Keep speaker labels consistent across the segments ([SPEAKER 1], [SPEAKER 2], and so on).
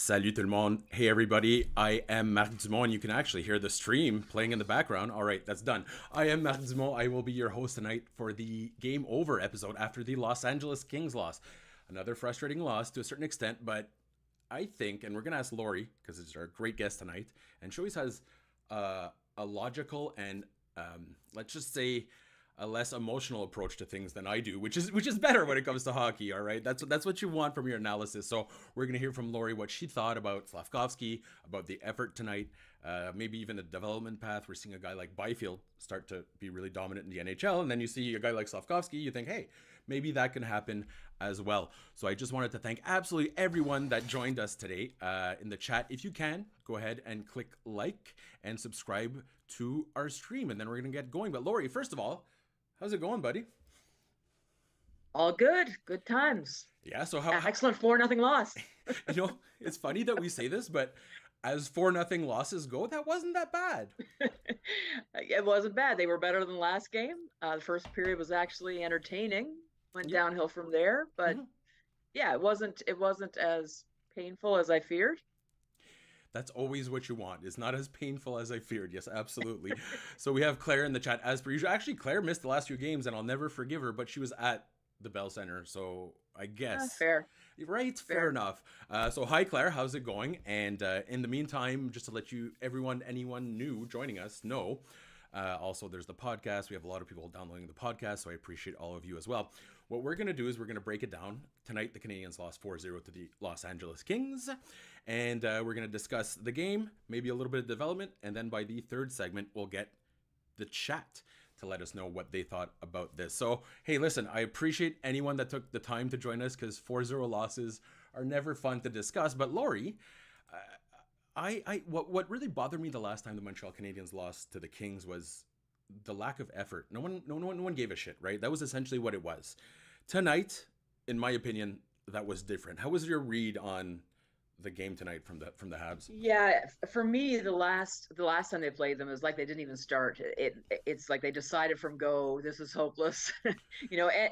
[SPEAKER 1] Salut tout le monde. Hey everybody, I am Marc Dumont and you can actually hear the stream playing in the background. All right, that's done. I am Marc Dumont. I will be your host tonight for the Game Over episode after the Los Angeles Kings loss. Another frustrating loss to a certain extent, but I think, and we're going to ask Lori, because it's our great guest tonight, and she always has a logical and let's just say a less emotional approach to things than I do, which is better when it comes to hockey. All right, that's what you want from your analysis. So we're gonna hear from Lori what she thought about Slavkovsky, about the effort tonight, maybe even the development path. We're seeing a guy like Byfield start to be really dominant in the NHL, and then you see a guy like Slavkovsky, you think, hey, maybe that can happen as well. So I just wanted to thank absolutely everyone that joined us today in the chat. If you can, go ahead and click like and subscribe to our stream, and then we're gonna get going. But Lori, first of all, how's it going, buddy?
[SPEAKER 2] All good. Good times.
[SPEAKER 1] Yeah, so how
[SPEAKER 2] Excellent 4-0 loss.
[SPEAKER 1] it's funny that we say this, but as 4-0 losses go, that wasn't that bad.
[SPEAKER 2] It wasn't bad. They were better than the last game. The first period was actually entertaining. Went downhill from there, but yeah, it wasn't as painful as I feared.
[SPEAKER 1] That's always what you want. It's not as painful as I feared. Yes, absolutely. So we have Claire in the chat as per usual. Actually, Claire missed the last few games, and I'll never forgive her, but she was at the Bell Center, so I guess
[SPEAKER 2] fair.
[SPEAKER 1] Right, fair enough. So hi Claire, how's it going? And in the meantime, just to let anyone new joining us know, also there's the podcast. We have a lot of people downloading the podcast, so I appreciate all of you as well. What we're going to do is we're going to break it down. Tonight, the Canadiens lost 4-0 to the Los Angeles Kings, and we're going to discuss the game, maybe a little bit of development, and then by the third segment, we'll get the chat to let us know what they thought about this. So, hey, listen, I appreciate anyone that took the time to join us because 4-0 losses are never fun to discuss. But Lori, what really bothered me the last time the Montreal Canadiens lost to the Kings was the lack of effort. No one gave a shit, right? That was essentially what it was. Tonight, in my opinion, that was different. How was your read on the game tonight from the Habs?
[SPEAKER 2] Yeah, for me, the last time they played them, it was like they didn't even start. It's like they decided from go, this is hopeless,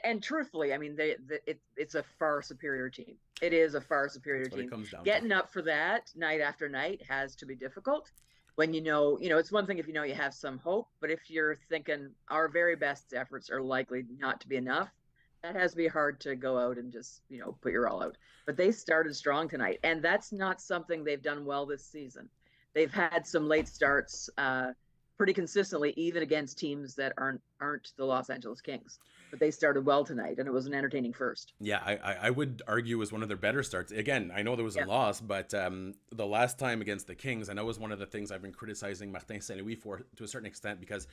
[SPEAKER 2] And truthfully, I mean, it's a far superior team. It is a far superior team.
[SPEAKER 1] It comes down
[SPEAKER 2] Getting up for that night after night has to be difficult. When it's one thing if you have some hope, but if you're thinking our very best efforts are likely not to be enough, that has to be hard to go out and just, put your all out. But they started strong tonight, and that's not something they've done well this season. They've had some late starts pretty consistently, even against teams that aren't the Los Angeles Kings. But they started well tonight, and it was an entertaining first.
[SPEAKER 1] Yeah, I would argue it was one of their better starts. Again, I know there was a loss, but the last time against the Kings, I know was one of the things I've been criticizing Martin Saint-Louis for to a certain extent, because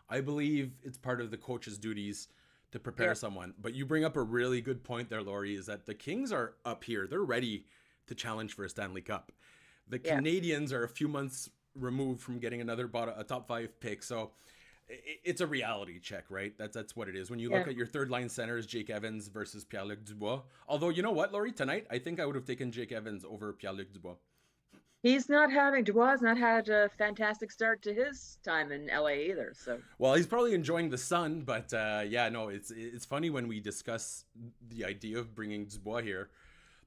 [SPEAKER 1] I believe it's part of the coach's duties to prepare someone. But you bring up a really good point there, Lori, is that the Kings are up here. They're ready to challenge for a Stanley Cup. The Canadiens are a few months removed from getting a top 5 pick. So it's a reality check, right? That's what it is. When you look at your third line centers, Jake Evans versus Pierre-Luc Dubois. Although, you know what, Lori, tonight, I think I would have taken Jake Evans over Pierre-Luc Dubois.
[SPEAKER 2] Dubois has not had a fantastic start to his time in LA either. So,
[SPEAKER 1] well, he's probably enjoying the sun, but it's funny when we discuss the idea of bringing Dubois here.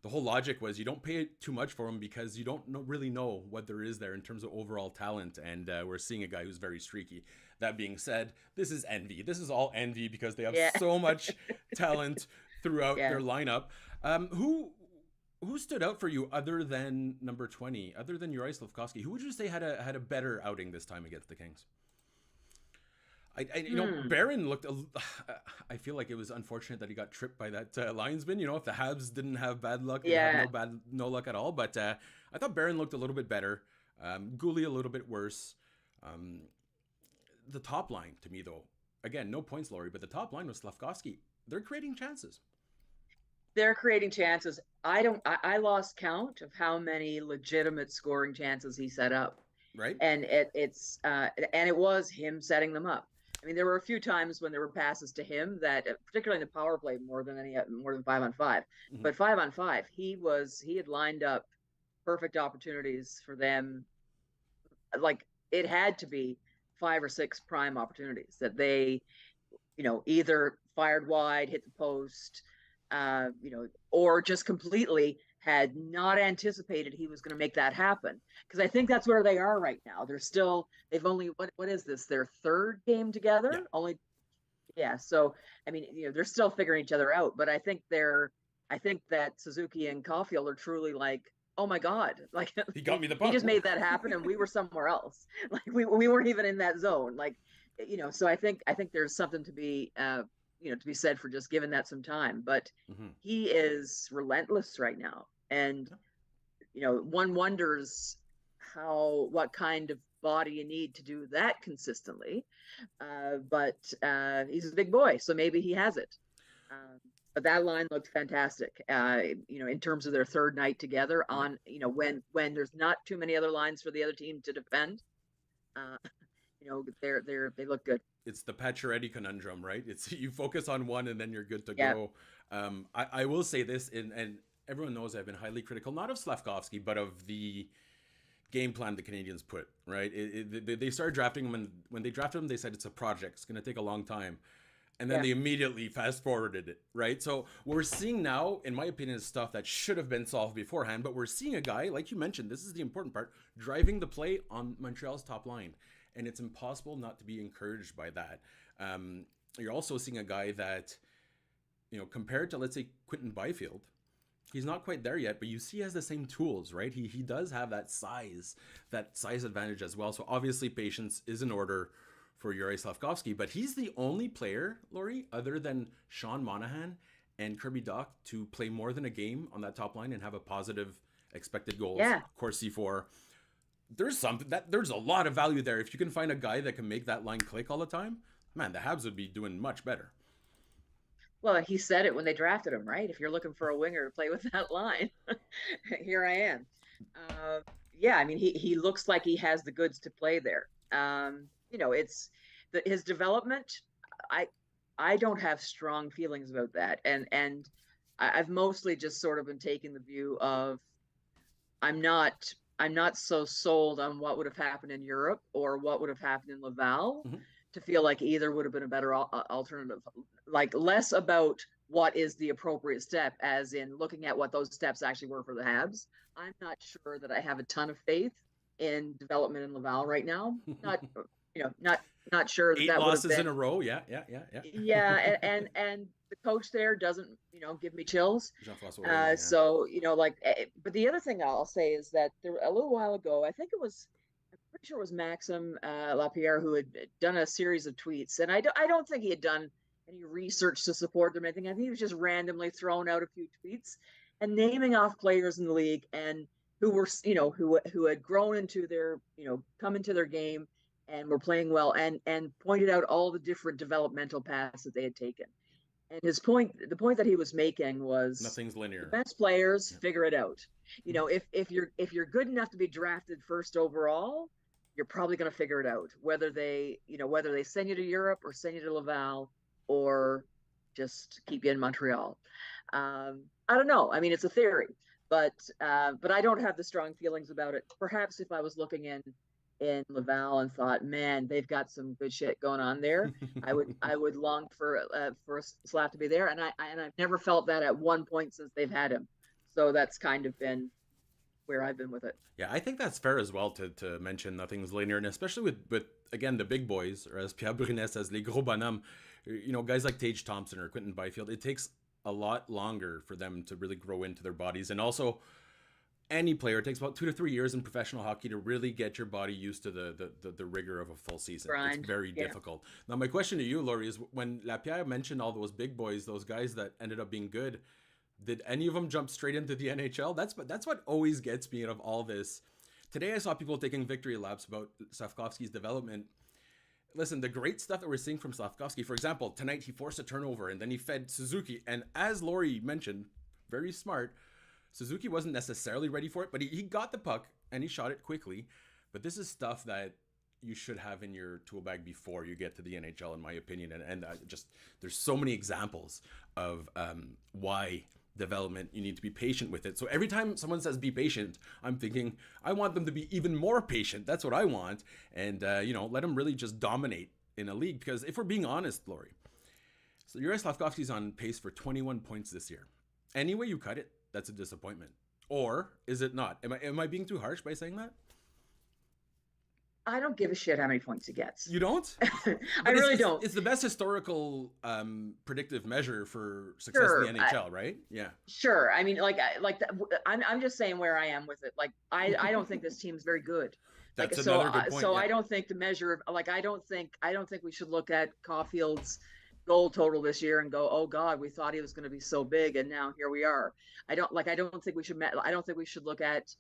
[SPEAKER 1] The whole logic was you don't pay too much for him because you don't really know what there is there in terms of overall talent, and we're seeing a guy who's very streaky. That being said, this is envy. This is all envy because they have so much talent throughout their lineup. Who stood out for you other than number 20, other than Juraj Slavkovsky? Who would you say had a better outing this time against the Kings? Barron looked. I feel like it was unfortunate that he got tripped by that linesman. If the Habs didn't have bad luck, they have no luck at all. But I thought Barron looked a little bit better. Goulet a little bit worse. The top line to me, though, again, no points, Lori, but the top line was Slavkovsky. They're creating chances.
[SPEAKER 2] I lost count of how many legitimate scoring chances he set up.
[SPEAKER 1] Right.
[SPEAKER 2] And it was him setting them up. I mean, there were a few times when there were passes to him that, particularly in the power play, more than 5-on-5. Mm-hmm. But 5-on-5, he had lined up perfect opportunities for them. Like, it had to be 5 or 6 prime opportunities that they, either fired wide, hit the post, or just completely had not anticipated he was going to make that happen. Because I think that's where they are right now. They've only, what is this, their third game
[SPEAKER 1] Yeah,
[SPEAKER 2] together? Only, yeah. So, I mean, they're still figuring each other out, but I think that Suzuki and Caulfield are truly like, oh my God, like
[SPEAKER 1] he got me the
[SPEAKER 2] he
[SPEAKER 1] puck.
[SPEAKER 2] just made that happen and we were somewhere else. Like we weren't even in that zone. Like, so I think there's something to be, to be said for just giving that some time, but
[SPEAKER 1] Mm-hmm.
[SPEAKER 2] he is relentless right now. And,
[SPEAKER 1] Yeah.
[SPEAKER 2] one wonders what kind of body you need to do that consistently. But he's a big boy, so maybe he has it. But that line looked fantastic. In terms of their third night together
[SPEAKER 1] Yeah.
[SPEAKER 2] on, when there's not too many other lines for the other team to defend, uh, they look good.
[SPEAKER 1] It's the Pacioretty conundrum, right? It's you focus on one and then you're good to
[SPEAKER 2] Yeah,
[SPEAKER 1] go. I will say this, and everyone knows I've been highly critical, not of Slavkovsky, but of the game plan the Canadians put, right? They started drafting him, and when they drafted him, they said it's a project. It's going to take a long time. And then
[SPEAKER 2] yeah,
[SPEAKER 1] they immediately fast forwarded it, right? So what we're seeing now, in my opinion, is stuff that should have been solved beforehand. But we're seeing a guy, like you mentioned, this is the important part, driving the play on Montreal's top line. And it's impossible not to be encouraged by that. You're also seeing a guy that, compared to, let's say, Quinton Byfield, he's not quite there yet, but you see he has the same tools, right? He does have that size advantage as well. So obviously patience is in order for Yuri Slavkovsky, but he's the only player, Lori, other than Sean Monahan and Kirby Dach, to play more than a game on that top line and have a positive expected goals,
[SPEAKER 2] yeah.
[SPEAKER 1] Corsi for. There's a lot of value there. If you can find a guy that can make that line click all the time, man, the Habs would be doing much better.
[SPEAKER 2] Well, he said it when they drafted him, right? If you're looking for a winger to play with that line, here I am. Uh, yeah, I mean, he looks like he has the goods to play there. It's his development. I I don't have strong feelings about that, and I've mostly just sort of been taking the view of I'm not I'm not so sold on what would have happened in Europe or what would have happened in Laval
[SPEAKER 1] Mm-hmm.
[SPEAKER 2] to feel like either would have been a better alternative. Like less about what is the appropriate step, as in looking at what those steps actually were for the Habs. I'm not sure that I have a ton of faith in development in Laval right now. Not not sure that
[SPEAKER 1] Eight
[SPEAKER 2] that would have
[SPEAKER 1] losses
[SPEAKER 2] been.
[SPEAKER 1] in a row. Yeah, yeah, yeah, yeah.
[SPEAKER 2] Yeah, and the coach there doesn't give me chills.
[SPEAKER 1] Jean-François Whaley, yeah.
[SPEAKER 2] So but the other thing I'll say is that there a little while ago, I'm pretty sure it was Maxim Lapierre who had done a series of tweets, and I don't think he had done any research to support them or anything. I think he was just randomly throwing out a few tweets and naming off players in the league and who were who had grown into their come into their game and were playing well, and pointed out all the different developmental paths that they had taken. And the point that he was making was
[SPEAKER 1] Nothing's
[SPEAKER 2] the
[SPEAKER 1] linear.
[SPEAKER 2] best players
[SPEAKER 1] Yeah.
[SPEAKER 2] figure it out. If you're good enough to be drafted first overall, you're probably going to figure it out. Whether they send you to Europe or send you to Laval or just keep you in Montreal. I don't know. I mean, it's a theory, but I don't have the strong feelings about it. Perhaps if I was looking in Laval and thought, man, they've got some good shit going on there, I would long for Slav to be there, and I've never felt that at one point since they've had him. So that's kind of been where I've been with it.
[SPEAKER 1] Yeah, I think that's fair as well to mention nothing's linear, and especially with again the big boys, or as Pierre Brunet says, les gros bonhommes. Guys like Tage Thompson or Quinton Byfield. It takes a lot longer for them to really grow into their bodies, and also any player, it takes about 2 to 3 years in professional hockey to really get your body used to the rigor of a full season.
[SPEAKER 2] Grind.
[SPEAKER 1] It's very
[SPEAKER 2] Yeah.
[SPEAKER 1] difficult. Now, my question to you, Laurie, is when Lapierre mentioned all those big boys, those guys that ended up being good, did any of them jump straight into the NHL? That's what always gets me out of all this. Today, I saw people taking victory laps about Slavkovsky's development. Listen, the great stuff that we're seeing from Slavkovsky, for example, tonight he forced a turnover and then he fed Suzuki. And as Lori mentioned, very smart, Suzuki wasn't necessarily ready for it, but he got the puck and he shot it quickly. But this is stuff that you should have in your tool bag before you get to the NHL, in my opinion. And just there's so many examples of why development, you need to be patient with it. So every time someone says be patient, I'm thinking I want them to be even more patient. That's what I want. And let them really just dominate in a league, because if we're being honest, Lori, so Yuri Slavkovsky's on pace for 21 points this year. Any way you cut it, that's a disappointment. Or is it not? Am I being too harsh by saying that?
[SPEAKER 2] I don't give a shit how many points he gets.
[SPEAKER 1] You don't?
[SPEAKER 2] I
[SPEAKER 1] But
[SPEAKER 2] really don't.
[SPEAKER 1] it's the best historical predictive measure for success
[SPEAKER 2] Sure,
[SPEAKER 1] in the NHL, right? Yeah.
[SPEAKER 2] sure. I mean, I'm just saying where I am with it. Like, I don't think this team's very good. Like,
[SPEAKER 1] That's another good point.
[SPEAKER 2] so
[SPEAKER 1] Yeah.
[SPEAKER 2] I don't think the measure of like I don't think we should look at Caulfield's goal total this year and go, oh God, we thought he was going to be so big, and now here we are. I don't think we should. I don't think we should look at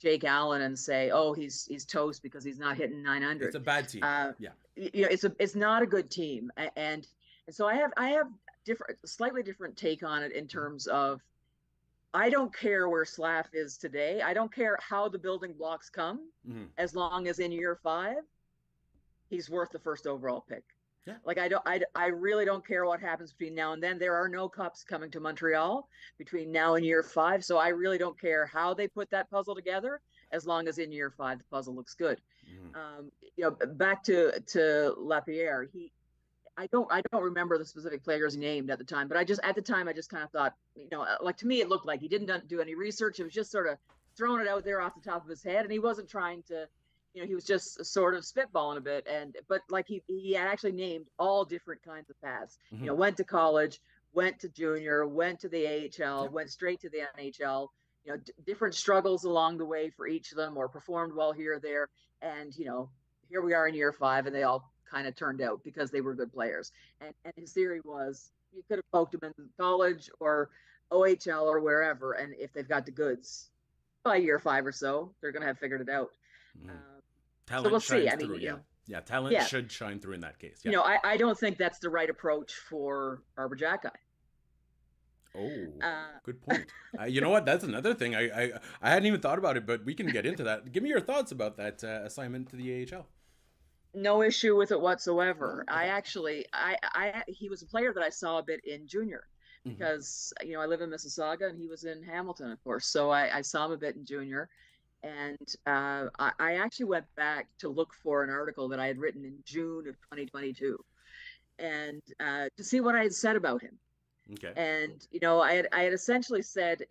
[SPEAKER 2] Jake Allen and say, oh, he's toast because he's not hitting 900.
[SPEAKER 1] It's a bad team. Yeah.
[SPEAKER 2] It's not a good team, and so I have slightly different take on it in terms of I don't care where Slav is today. I don't care how the building blocks come, as long as in year 5 he's worth the first overall pick.
[SPEAKER 1] Yeah.
[SPEAKER 2] Like I really don't care what happens between now and then. There are no cups coming to Montreal between now and year 5, so I really don't care how they put that puzzle together, as long as in year 5 the puzzle looks good. Back to Lapierre. I don't remember the specific players named at the time, but I just kind of thought, like, to me it looked like he didn't do any research. It was just sort of throwing it out there off the top of his head, and he wasn't trying to. He was just sort of spitballing a bit, but like he actually named all different kinds of paths. Went to college, went to junior, went to the AHL, went straight to the NHL. Different struggles along the way for each of them, or performed well here or there, and here we are in year 5, and they all kind of turned out because they were good players. And his theory was you could have poked them in college or OHL or wherever, and if they've got the goods by year 5 or so, they're going to have figured it out.
[SPEAKER 1] Talent
[SPEAKER 2] so we'll
[SPEAKER 1] shines
[SPEAKER 2] see. I
[SPEAKER 1] through,
[SPEAKER 2] mean,
[SPEAKER 1] talent should shine through in that case. Yeah.
[SPEAKER 2] I don't think that's the right approach for Arbor Jacki.
[SPEAKER 1] Oh, good point. You know what? That's another thing. I hadn't even thought about it, but we can get into that. Give me your thoughts about that assignment to the AHL.
[SPEAKER 2] No issue with it whatsoever.
[SPEAKER 1] Okay.
[SPEAKER 2] He was a player that I saw a bit in junior because, I live in Mississauga and he was in Hamilton, of course. So I saw him a bit in junior. And I actually went back to look for an article that I had written in June of 2022 and to see what I had said about him.
[SPEAKER 1] Okay.
[SPEAKER 2] And, I had essentially said,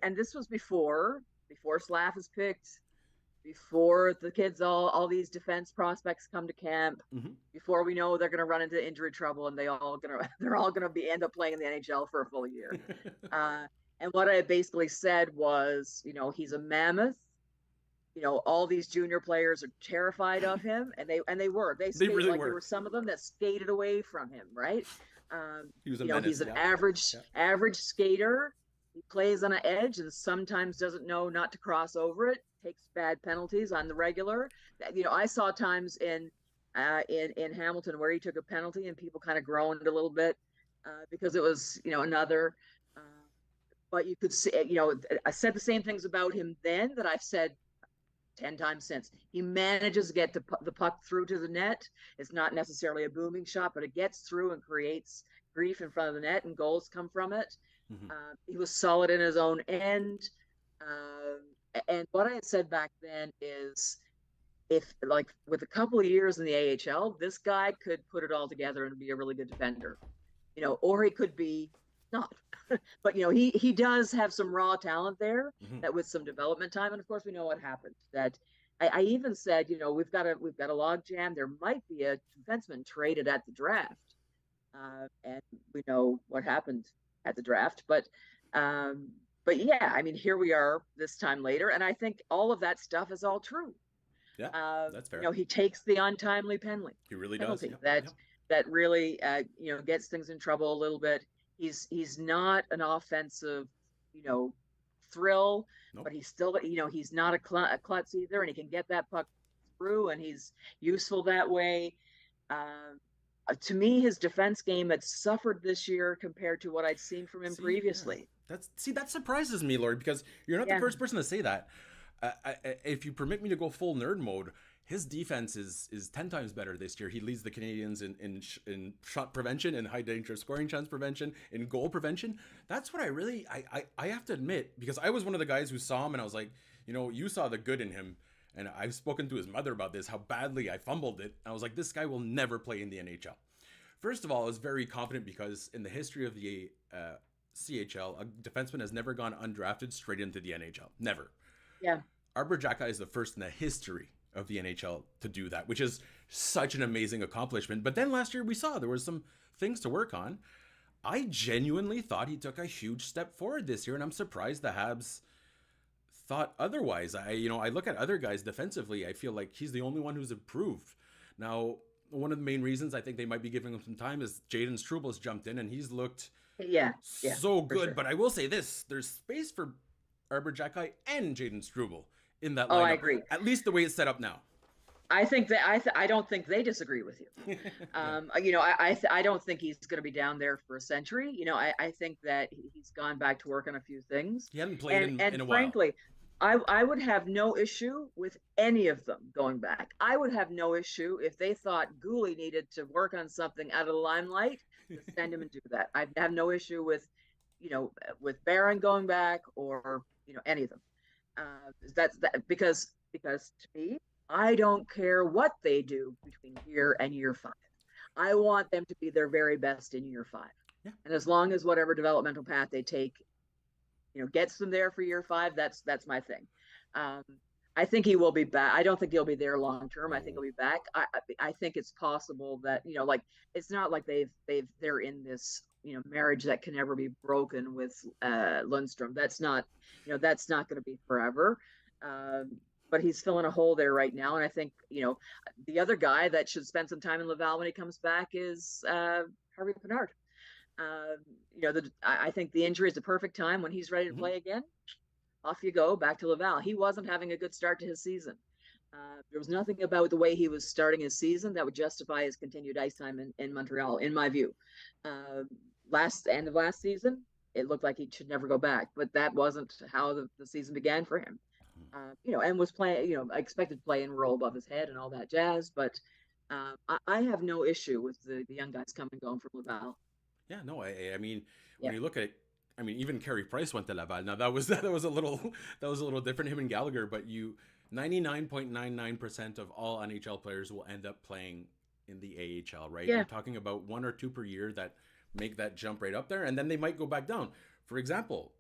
[SPEAKER 2] and this was before Slav is picked, before the kids, all these defense prospects come to camp, before we know they're going to run into injury trouble and they're all going to end up playing in the NHL for a full year. And what I basically said was, he's a mammoth. All these junior players are terrified of him, and they were. They really were. There were some of them that skated away from him, right?
[SPEAKER 1] He was a menace,
[SPEAKER 2] he's an average skater. He plays on an edge and sometimes doesn't know not to cross over it. Takes bad penalties on the regular. I saw times in Hamilton where he took a penalty and people kind of groaned a little bit because it was another. But you could see, I said the same things about him then that I've said 10 times since. He manages to get the puck through to the net. It's not necessarily a booming shot, but it gets through and creates grief in front of the net, and goals come from it. He was solid in his own end. And what I had said back then is, if, like, with a couple of years in the AHL, this guy could put it all together and be a really good defender, or he could be not. But he does have some raw talent there that with some development time, and of course we know what happened. That I even said, we've got a log jam. There might be a defenseman traded at the draft, and we know what happened at the draft. But yeah, I mean, here we are this time later, and I think all of that stuff is all true.
[SPEAKER 1] Yeah, that's fair.
[SPEAKER 2] He takes the untimely penalty.
[SPEAKER 1] He really does.
[SPEAKER 2] That really gets things in trouble a little bit. He's not an offensive, thrill, but he's still, he's not a klutz either, and he can get that puck through, and he's useful that way. To me, his defense game had suffered this year compared to what I'd seen from him previously.
[SPEAKER 1] Yeah. That surprises me, Lori, because you're not the first person to say that. If you permit me to go full nerd mode, his defense is 10 times better this year. He leads the Canadiens in shot prevention, in high danger scoring chance prevention, in goal prevention. That's what I have to admit, because I was one of the guys who saw him and I was like, you saw the good in him. And I've spoken to his mother about this, how badly I fumbled it. I was like, this guy will never play in the NHL. First of all, I was very confident because in the history of the CHL, a defenseman has never gone undrafted straight into the NHL. Never.
[SPEAKER 2] Yeah.
[SPEAKER 1] Arbor Xhekaj is the first in the history of the NHL to do that, which is such an amazing accomplishment. But then last year we saw there was some things to work on. I genuinely thought he took a huge step forward this year, and I'm surprised the Habs thought otherwise. I look at other guys defensively. I feel like he's the only one who's improved. Now, one of the main reasons I think they might be giving him some time is Jaden Struebel's jumped in and he's looked so good. Sure. But I will say this: there's space for Arbor Xhekaj and Jaden Struebel in that lineup.
[SPEAKER 2] Oh, I agree.
[SPEAKER 1] At least the way it's set up now.
[SPEAKER 2] I think that I don't think they disagree with you. I don't think he's going to be down there for a century. I think that he's gone back to work on a few things.
[SPEAKER 1] He hadn't played in a while.
[SPEAKER 2] Frankly, I would have no issue with any of them going back. I would have no issue if they thought Gooley needed to work on something out of the limelight to send him and do that. I'd have no issue with Barron going back or any of them. That's because to me, I don't care what they do between here and year 5. I want them to be their very best in year 5.
[SPEAKER 1] Yeah.
[SPEAKER 2] And as long as whatever developmental path they take, gets them there for year 5, that's my thing. I think he will be back. I don't think he'll be there long term. I think he'll be back. I think it's possible that, it's not like they're in this, marriage that can never be broken with Lundstrom. That's not going to be forever. But he's filling a hole there right now. And I think, the other guy that should spend some time in Laval when he comes back is Harvey Pinard. I think the injury is the perfect time when he's ready to play again. Off you go, back to Laval. He wasn't having a good start to his season. There was nothing about the way he was starting his season that would justify his continued ice time in Montreal, in my view. End of last season, it looked like he should never go back, but that wasn't how the season began for him. And was playing, expected to play in role above his head and all that jazz. But I have no issue with the young guys coming and going from Laval.
[SPEAKER 1] Yeah, no, I mean, when you look at it, I mean, even Carey Price went to Laval. Now that was a little different, him and Gallagher, but 99.99% of all NHL players will end up playing in the AHL, right?
[SPEAKER 2] Yeah.
[SPEAKER 1] You're talking about 1 or 2 per year that make that jump right up there, and then they might go back down. For example,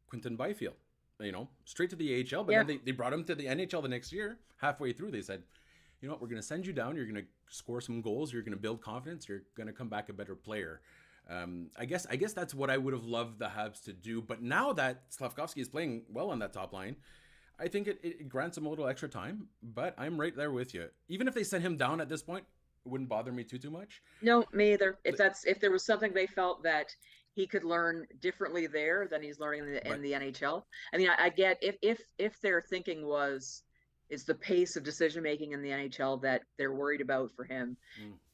[SPEAKER 1] Quinton Byfield, straight to the AHL, but then they brought him to the NHL the next year. Halfway through, they said, you know what, we're going to send you down. You're going to score some goals. You're going to build confidence. You're going to come back a better player. I guess that's what I would have loved the Habs to do. But now that Slafkovsky is playing well on that top line, I think it grants him a little extra time. But I'm right there with you. Even if they sent him down at this point, it wouldn't bother me too much.
[SPEAKER 2] No, me either. If there was something they felt that he could learn differently there than he's learning in the NHL. I mean, I get if their thinking is the pace of decision making in the NHL that they're worried about for him.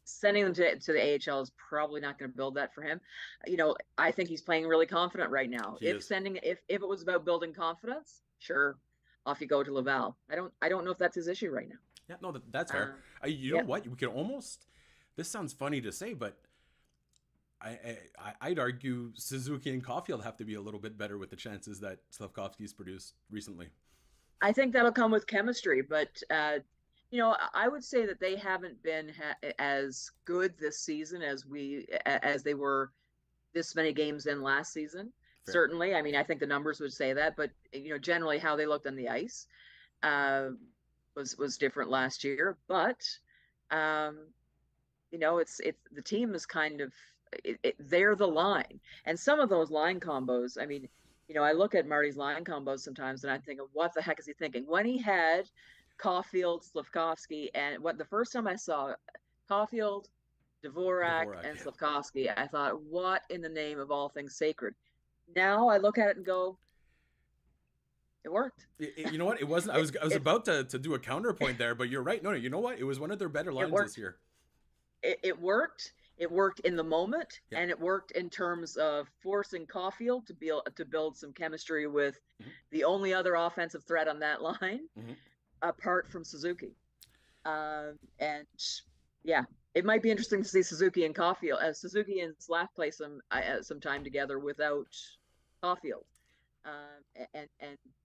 [SPEAKER 2] Sending them to the AHL is probably not going to build that for him. I think he's playing really confident right now. If it was about building confidence, sure, off you go to Laval. I don't know if that's his issue right now.
[SPEAKER 1] Yeah, no, that's fair. You know what? We could almost. This sounds funny to say, but I'd argue Suzuki and Caulfield have to be a little bit better with the chances that Slafkovsky's produced recently. I
[SPEAKER 2] think that'll come with chemistry, but I would say that they haven't been as good this season as they were this many games in last season. Fair. Certainly, I mean, I think the numbers would say that, but generally how they looked on the ice was different last year. But it's the team is kind of they're the line, and some of those line combos. I mean, I look at Marty's line combos sometimes, and I think, what the heck is he thinking? When he had Caulfield, Slafkovsky, and the first time I saw Caulfield, Dvorak and Slafkovsky, I thought, what in the name of all things sacred? Now I look at it and go, it worked.
[SPEAKER 1] You know what? It wasn't. I was about to do a counterpoint there, but you're right. No, you know what? It was one of their better lines this year.
[SPEAKER 2] It worked. It worked in the moment, and it worked in terms of forcing Caulfield to build some chemistry with the only other offensive threat on that line, apart from Suzuki. It might be interesting to see Suzuki and Caulfield, Suzuki and Slav play some time together without Caulfield, and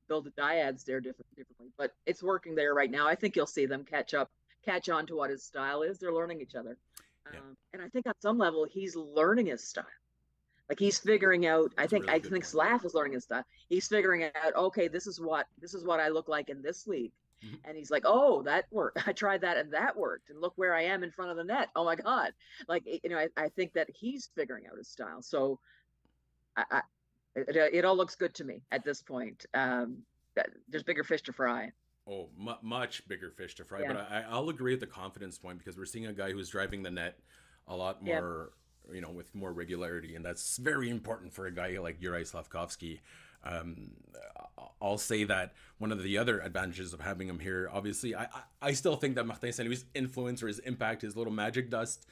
[SPEAKER 2] build the dyads there differently. But it's working there right now. I think you'll see them catch on to what his style is. They're learning each other. And I think on some level, he's learning his style. Like he's figuring out.
[SPEAKER 1] That's a really
[SPEAKER 2] I
[SPEAKER 1] good
[SPEAKER 2] think
[SPEAKER 1] point.
[SPEAKER 2] Slav is learning his stuff. He's figuring out. Okay, this is what I look like in this league.
[SPEAKER 1] Mhm.
[SPEAKER 2] And he's like, oh, that worked. I tried that and that worked. And look where I am in front of the net. Oh my God. Like, I think that he's figuring out his style. So I it all looks good to me at this point. There's bigger fish to fry.
[SPEAKER 1] Oh, much bigger fish to fry.
[SPEAKER 2] Yeah.
[SPEAKER 1] But I'll agree with the confidence point because we're seeing a guy who's driving the net a lot
[SPEAKER 2] Yeah.
[SPEAKER 1] more, with more regularity, and that's very important for a guy like Yuri Slavkovsky. Um, I'll say that one of the other advantages of having him here, obviously, I still think that Martin Saint-Louis' influence or his impact, his little magic dust,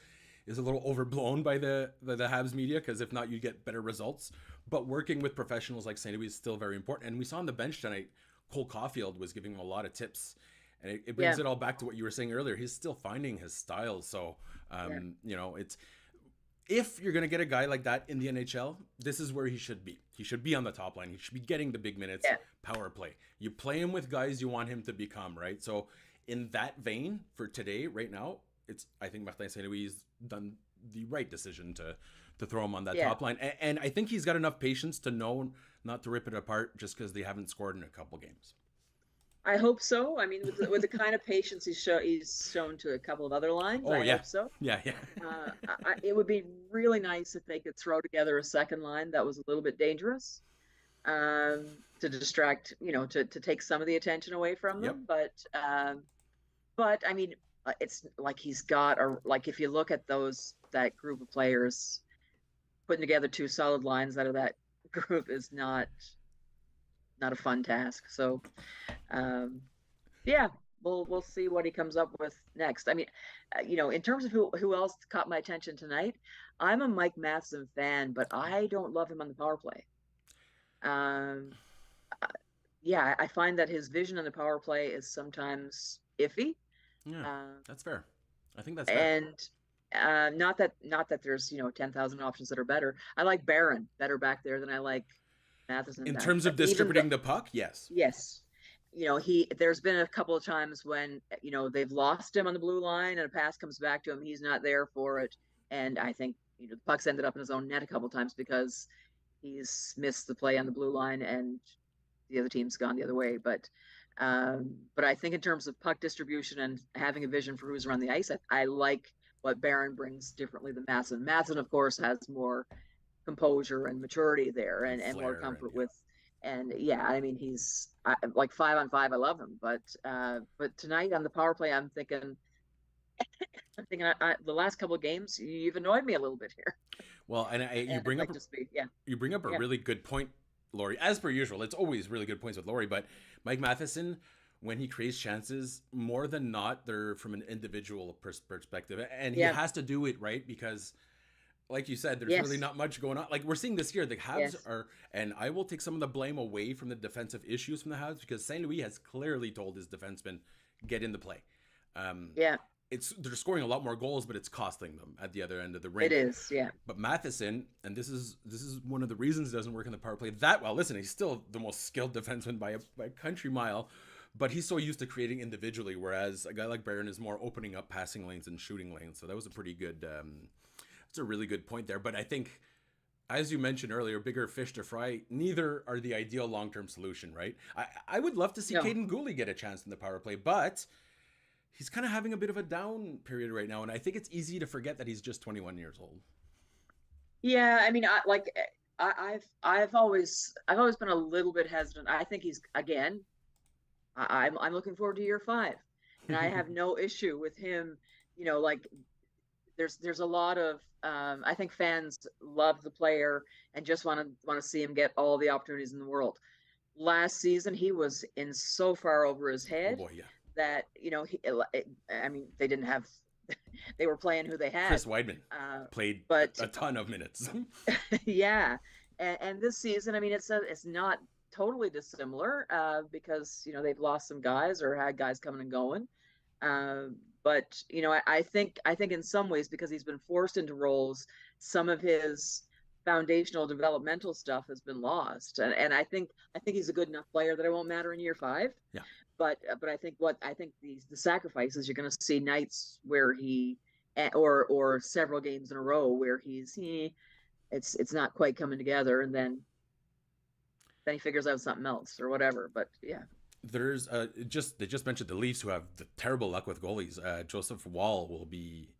[SPEAKER 1] is a little overblown by the Habs media because if not, you get better results. But working with professionals like Saint Louis is still very important. And we saw on the bench tonight, Cole Caulfield was giving him a lot of tips. And it brings
[SPEAKER 2] Yeah.
[SPEAKER 1] it all back to what you were saying earlier. He's still finding his style. So,
[SPEAKER 2] Yeah.
[SPEAKER 1] it's if you're going to get a guy like that in the NHL, this is where he should be. He should be on the top line. He should be getting the big minutes,
[SPEAKER 2] Yeah.
[SPEAKER 1] power play. You play him with guys you want him to become, right? So, in that vein, for today, right now, I think Martin Saint Louis done the right decision to throw him on that
[SPEAKER 2] Yeah.
[SPEAKER 1] top line, and I think he's got enough patience to know not to rip it apart just because they haven't scored in a couple games.
[SPEAKER 2] I hope so. I mean, with the kind of patience he's shown to a couple of other lines,
[SPEAKER 1] Oh
[SPEAKER 2] I
[SPEAKER 1] yeah,
[SPEAKER 2] hope so.
[SPEAKER 1] yeah, yeah.
[SPEAKER 2] It would be really nice if they could throw together a second line that was a little bit dangerous, to distract, to take some of the attention away from
[SPEAKER 1] Yep.
[SPEAKER 2] them. But I mean, it's like he's got a like if you look at that group of players, putting together two solid lines out of that group is not a fun task. So, um, yeah, we'll see what he comes up with next. I mean, in terms of who else caught my attention tonight, I'm a Mike Matheson fan, but I don't love him on the power play. Um, yeah, I find that his vision on the power play is sometimes iffy.
[SPEAKER 1] Yeah,
[SPEAKER 2] Uh,
[SPEAKER 1] that's fair. I think that's fair.
[SPEAKER 2] and not that there's 10,000 options that are better. I like Barron better back there than I like Matheson
[SPEAKER 1] In
[SPEAKER 2] back.
[SPEAKER 1] terms of
[SPEAKER 2] Even though,
[SPEAKER 1] distributing the puck, yes.
[SPEAKER 2] yes, there's been a couple of times when they've lost him on the blue line and a pass comes back to him, he's not there for it, and I think the puck's ended up in his own net a couple of times because he's missed the play on the blue line and the other team's gone the other way. But I think in terms of puck distribution and having a vision for who's around the ice, I like what Barron brings differently than Matson. Matson, of course, has more composure and maturity there
[SPEAKER 1] And
[SPEAKER 2] and more
[SPEAKER 1] flair, and
[SPEAKER 2] comfort
[SPEAKER 1] yeah.
[SPEAKER 2] with. And yeah, I mean, he's like 5-on-5. I love him, but tonight on the power play, I'm thinking the last couple of games, you've annoyed me a little bit here,
[SPEAKER 1] Well, and you
[SPEAKER 2] and I'd
[SPEAKER 1] bring up
[SPEAKER 2] like to speak. Yeah,
[SPEAKER 1] you bring up a
[SPEAKER 2] yeah,
[SPEAKER 1] really good point, Lori. As per usual, it's always really good points with Lori. But Mike Matheson, when he creates chances, more than not, they're from an individual perspective, and he
[SPEAKER 2] yeah,
[SPEAKER 1] has to do it right because, like you said, there's really
[SPEAKER 2] yes,
[SPEAKER 1] not much going on. Like we're seeing this year, the Habs
[SPEAKER 2] yes,
[SPEAKER 1] are, and I will take some of the blame away from the defensive issues from the Habs because Saint Louis has clearly told his defensemen get in the play. Um,
[SPEAKER 2] yeah.
[SPEAKER 1] they're scoring a lot more goals, but it's costing them at the other end of the
[SPEAKER 2] It
[SPEAKER 1] rink.
[SPEAKER 2] is. Yeah,
[SPEAKER 1] But Matheson, and this is one of the reasons it doesn't work in the power play that well. Listen, he's still the most skilled defenseman by a country mile, but he's so used to creating individually, whereas a guy like Barron is more opening up passing lanes and shooting lanes. So that was a pretty good. That's a really good point there. But I think, as you mentioned earlier, bigger fish to fry. Neither are the ideal long term solution, right? I would love to see
[SPEAKER 2] no,
[SPEAKER 1] Caden Gooley get a chance in the power play, but he's kind of having a bit of a down period right now, and I think it's easy to forget that he's just 21 years old.
[SPEAKER 2] yeah. I mean, I've always been a little bit hesitant. I think he's again. I'm looking forward to year 5, and I have no issue with him. Like there's a lot of I think fans love the player and just want to see him get all the opportunities in the world. Last season, he was in so far over his
[SPEAKER 1] Oh
[SPEAKER 2] head
[SPEAKER 1] boy, yeah.
[SPEAKER 2] that I mean, they didn't have they were playing who they had.
[SPEAKER 1] Chris Weidman played
[SPEAKER 2] But
[SPEAKER 1] a ton of minutes.
[SPEAKER 2] yeah, and this season, I mean, it's not totally dissimilar because they've lost some guys or had guys coming and going. Uh, but I think in some ways because he's been forced into roles, some of his foundational developmental stuff has been lost, and I think he's a good enough player that it won't matter in year 5.
[SPEAKER 1] Yeah.
[SPEAKER 2] But I think the sacrifices you're going to see nights where he or several games in a row where he's it's not quite coming together, and then he figures out something else or whatever. But yeah.
[SPEAKER 1] There's just they just mentioned the Leafs who have the terrible luck with goalies. Joseph Wall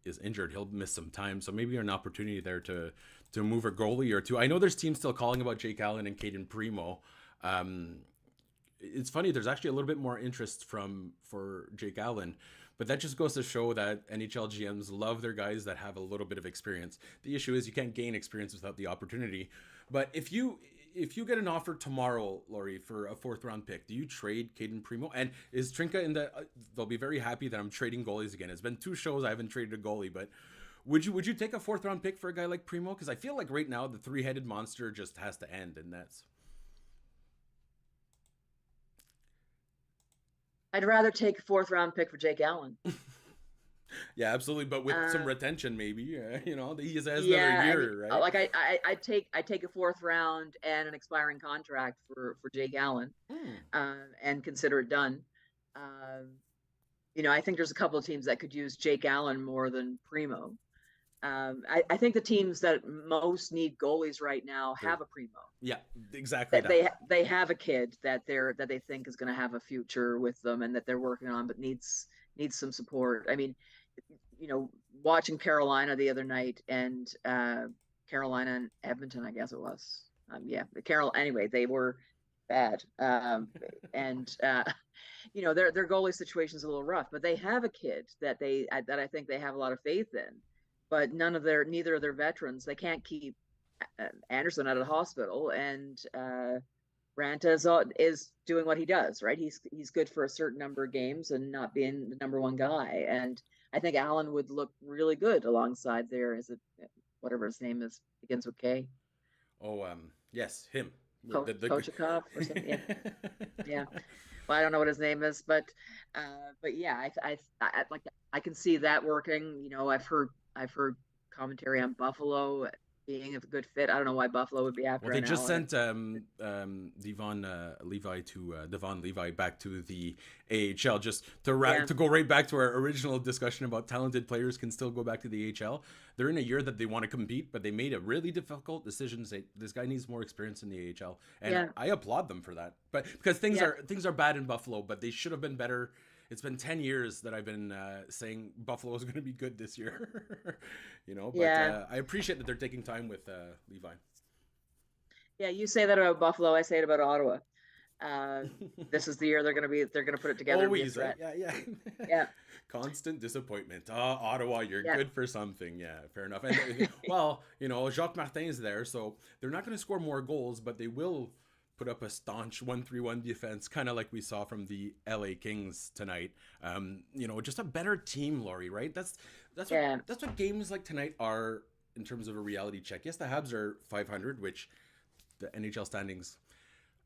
[SPEAKER 1] is injured. He'll miss some time, so maybe an opportunity there to move a goalie or two. I know there's teams still calling about Jake Allen and Caden Primo. It's funny. There's actually a little bit more interest for Jake Allen, but that just goes to show that NHL GMs love their guys that have a little bit of experience. The issue is you can't gain experience without the opportunity. But if you get an offer tomorrow, Lori, for a fourth round pick, do you trade Caden Primo? And is Trinka in the? They'll be very happy that I'm trading goalies again. It's been 2 shows I haven't traded a goalie, but would you take a fourth round pick for a guy like Primo? Because I feel like right now the 3-headed monster just has to end, and that's.
[SPEAKER 2] I'd rather take a fourth round pick for Jake Allen.
[SPEAKER 1] Yeah, absolutely, but with some retention, maybe. He has another
[SPEAKER 2] Yeah, I mean,
[SPEAKER 1] year, right?
[SPEAKER 2] like I take a fourth round and an expiring contract for Jake Allen,
[SPEAKER 1] Hmm.
[SPEAKER 2] and consider it done. Um, I think there's a couple of teams that could use Jake Allen more than Primo. I think the teams that most need goalies right now have a Primo.
[SPEAKER 1] Yeah, exactly
[SPEAKER 2] That
[SPEAKER 1] that.
[SPEAKER 2] they have a kid that they think is going to have a future with them and that they're working on, but needs some support. I mean, watching Carolina the other night and Carolina and Edmonton, I guess it was. Yeah, Anyway, they were bad, and their goalie situation is a little rough, but they have a kid that I think they have a lot of faith in. But neither of their veterans, they can't keep Anderson out of the hospital, and Ranta is doing what he does, right? He's good for a certain number of games and not being the number one guy. And I think Allen would look really good alongside there. Is it whatever his name is, begins with K?
[SPEAKER 1] Oh, yes, him.
[SPEAKER 2] Kochakov or something. Yeah, yeah. Well, I don't know what his name is, but yeah, I like I can see that working. I've heard commentary on Buffalo being a good fit. I don't know why Buffalo would be
[SPEAKER 1] Well,
[SPEAKER 2] after
[SPEAKER 1] they
[SPEAKER 2] an
[SPEAKER 1] just
[SPEAKER 2] Allen.
[SPEAKER 1] sent Devon Levi back to the AHL just
[SPEAKER 2] Yeah,
[SPEAKER 1] to go right back to our original discussion about talented players can still go back to the AHL. They're in a year that they want to compete, but they made a really difficult decision to say this guy needs more experience in the AHL, and
[SPEAKER 2] yeah,
[SPEAKER 1] I applaud them for that. But because
[SPEAKER 2] yeah,
[SPEAKER 1] things are bad in Buffalo, but they should have been better. It's been 10 years that I've been saying Buffalo is going to be good this year, But
[SPEAKER 2] yeah,
[SPEAKER 1] I appreciate that they're taking time with Levi.
[SPEAKER 2] yeah. You say that about Buffalo. I say it about Ottawa. Uh, this is the year they're gonna put it together and be a
[SPEAKER 1] Always, right?
[SPEAKER 2] threat.
[SPEAKER 1] Yeah, yeah.
[SPEAKER 2] Yeah,
[SPEAKER 1] Constant disappointment. Ottawa, you're
[SPEAKER 2] yeah,
[SPEAKER 1] good for something. Yeah, fair enough. And well, Jacques Martin is there, so they're not going to score more goals, but they will put up a staunch 1-3-1 defense, kind of like we saw from the LA Kings tonight. Just a better team, Laurie. Right?
[SPEAKER 2] yeah.
[SPEAKER 1] That's what games like tonight are in terms of a reality check. Yes, the Habs are 500, which the NHL standings.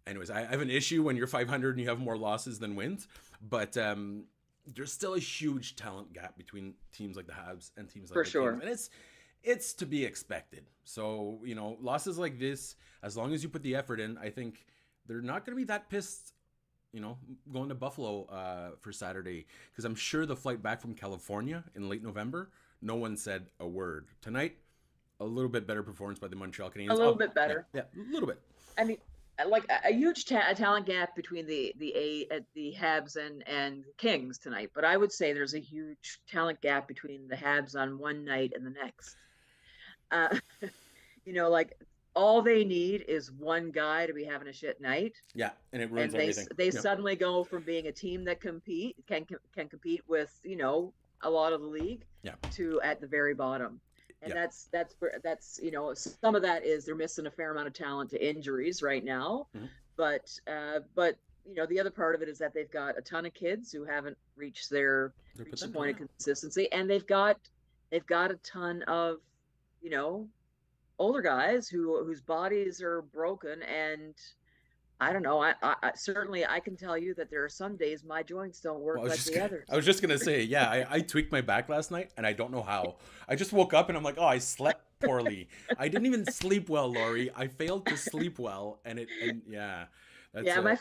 [SPEAKER 1] Anyways, I have an issue when you're 500 and you have more losses than wins, but there's still a huge talent gap between teams like the Habs and teams like
[SPEAKER 2] For
[SPEAKER 1] the Kings,
[SPEAKER 2] sure.
[SPEAKER 1] and it's to be expected. So losses like this, as long as you put the effort in, I think they're not going to be that pissed. Going to Buffalo for Saturday, because I'm sure the flight back from California in late November, no one said a word. Tonight, a little bit better performance by the Montreal
[SPEAKER 2] A
[SPEAKER 1] Canadiens.
[SPEAKER 2] little bit
[SPEAKER 1] Yeah,
[SPEAKER 2] better.
[SPEAKER 1] yeah, a little bit.
[SPEAKER 2] I mean, like a huge talent gap between the Habs and Kings tonight, but I would say there's a huge talent gap between the Habs on one night and the next. Uh, like all they need is one guy to be having a shit night,
[SPEAKER 1] Yeah, and it ruins
[SPEAKER 2] and they
[SPEAKER 1] everything.
[SPEAKER 2] they
[SPEAKER 1] Yeah,
[SPEAKER 2] suddenly go from being a team that can compete with a lot of the league
[SPEAKER 1] yeah,
[SPEAKER 2] to at the very bottom. And
[SPEAKER 1] yeah.
[SPEAKER 2] that's some of that is they're missing a fair amount of talent to injuries right now,
[SPEAKER 1] Mm-hmm.
[SPEAKER 2] but the other part of it is that they've got a ton of kids who haven't
[SPEAKER 1] Their
[SPEAKER 2] reached the
[SPEAKER 1] potential.
[SPEAKER 2] point
[SPEAKER 1] Yeah.
[SPEAKER 2] of consistency, and they've got a ton of you know older guys whose bodies are broken. And I don't know. I certainly I can tell you that there are some days my joints don't work
[SPEAKER 1] Well,
[SPEAKER 2] like the
[SPEAKER 1] I
[SPEAKER 2] others.
[SPEAKER 1] was just gonna say, yeah, I tweaked my back last night, and I don't know how. I just woke up and I'm like, oh, I slept poorly. I didn't even sleep well, Laurie. I failed to sleep well, and yeah, that's
[SPEAKER 2] Yeah, my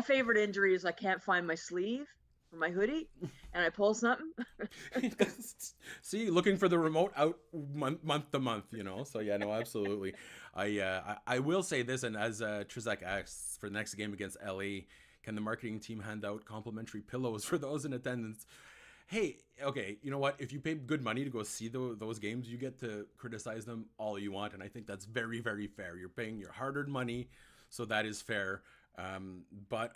[SPEAKER 2] favorite injury is I can't find my sleeve. for my hoodie and I pull something.
[SPEAKER 1] See, looking for the remote out month to month, So yeah, no, absolutely. I will say this, and as Trizak asks for the next game against LA, can the marketing team hand out complimentary pillows for those in attendance? Hey, okay, you know what? If you pay good money to go see those games, you get to criticize them all you want, and I think that's very, very fair. You're paying your hard-earned money, so that is fair. But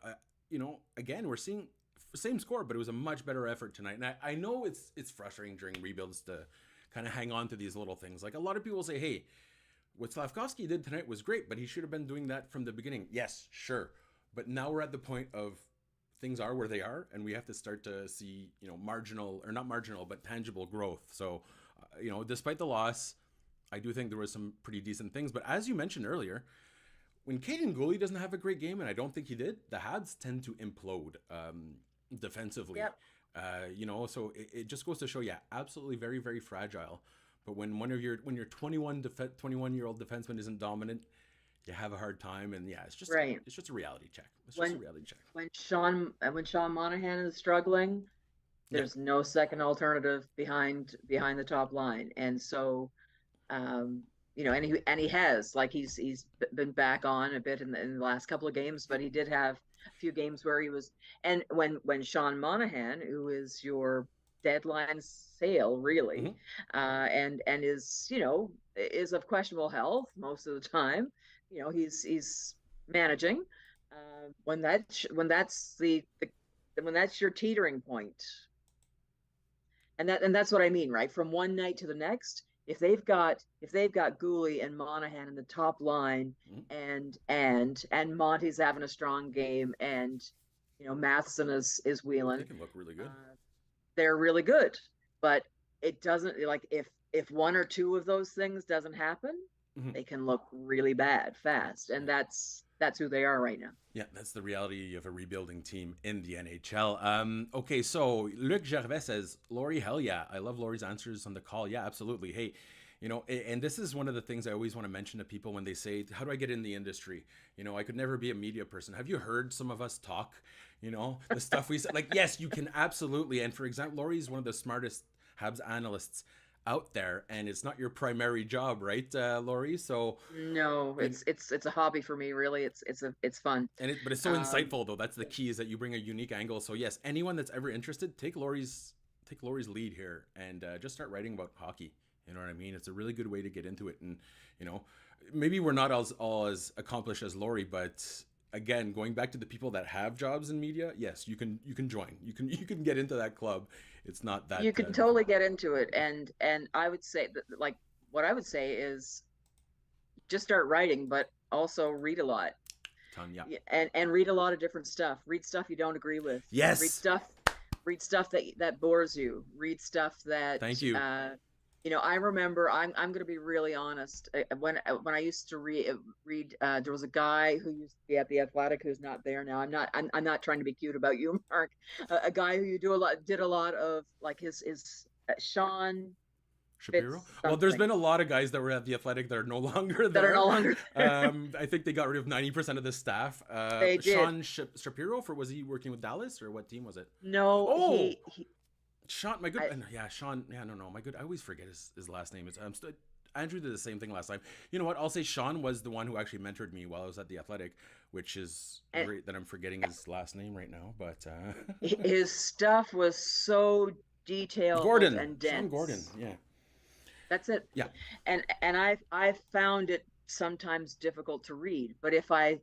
[SPEAKER 1] again, we're seeing same score, but it was a much better effort tonight. And I know it's frustrating during rebuilds to kind of hang on to these little things. Like a lot of people say, hey, what Slavkovsky did tonight was great, but he should have been doing that from the beginning. Yes, sure. But now we're at the point of things are where they are, and we have to start to see, marginal, or not marginal, but tangible growth. So, despite the loss, I do think there was some pretty decent things. But as you mentioned earlier, when Caden Gooley doesn't have a great game, and I don't think he did, the Habs tend to implode defensively.
[SPEAKER 2] Yep.
[SPEAKER 1] So it just goes to show, yeah, absolutely very, very fragile. But when your 21-year-old defenseman isn't dominant, you have a hard time, and yeah, it's just
[SPEAKER 2] right.
[SPEAKER 1] It's just a reality check. It's just a reality check.
[SPEAKER 2] When Sean Monahan is struggling, there's no second alternative behind the top line, and so, and he has, like, he's been back on a bit in the last couple of games, but he did have a few games where he was, and when Sean Monahan, who is your deadline sale really, and is of questionable health most of the time. He's managing. When that's your teetering point, and that's what I mean, right? From one night to the next, if they've got Gooley and Monahan in the top line, and Monty's having a strong game, and Matheson is wheeling,
[SPEAKER 1] they can look really good.
[SPEAKER 2] They're really good, but it doesn't, like, if one or two of those things doesn't happen, they can look really bad fast, and that's who they are right now.
[SPEAKER 1] Yeah, that's the reality of a rebuilding team in the NHL. Okay, so Luc Gervais says, Lori, hell yeah. I love Lori's answers on the call. Yeah, absolutely. Hey, and this is one of the things I always want to mention to people when they say, how do I get in the industry? I could never be a media person. Have you heard some of us talk? The stuff we said. Like, yes, you can absolutely. And for example, Lori's one of the smartest Habs analysts out there, and it's not your primary job, right, Lori? So
[SPEAKER 2] no, it's a hobby for me, really. It's fun,
[SPEAKER 1] but it's so insightful, though. That's the key, is that you bring a unique angle. So yes, anyone that's ever interested, take Lori's lead here, and just start writing about hockey. You know what I mean? It's a really good way to get into it. And maybe we're not all as accomplished as Lori, but again, going back to the people that have jobs in media, yes, you can join. You can get into that club. It's not that
[SPEAKER 2] you can totally get into it, and I would say that, like, what I would say is just start writing, but also read a lot. And read a lot of different stuff. Read stuff you don't agree with.
[SPEAKER 1] Yes.
[SPEAKER 2] Read stuff that bores you. Read stuff that.
[SPEAKER 1] Thank you.
[SPEAKER 2] I remember. I'm going to be really honest. When I used to read, there was a guy who used to be at the Athletic who's not there now. I'm not trying to be cute about you, Mark. A guy who did a lot of, like, his Sean
[SPEAKER 1] Shapiro. Well, there's been a lot of guys that were at the Athletic that are no longer there.
[SPEAKER 2] That are no longer there.
[SPEAKER 1] I think they got rid of 90% of the staff.
[SPEAKER 2] They did.
[SPEAKER 1] Sean Shapiro, was he working with Dallas, or what team was it?
[SPEAKER 2] No.
[SPEAKER 1] Oh. Sean, my good, Sean. Yeah, no, my good. I always forget his last name. Andrew did the same thing last time. You know what? I'll say Sean was the one who actually mentored me while I was at the Athletic, which is great that I'm forgetting his last name right now. But
[SPEAKER 2] his stuff was so detailed and dense.
[SPEAKER 1] Sean Gordon, yeah.
[SPEAKER 2] That's it.
[SPEAKER 1] Yeah.
[SPEAKER 2] And I found it sometimes difficult to read, but if I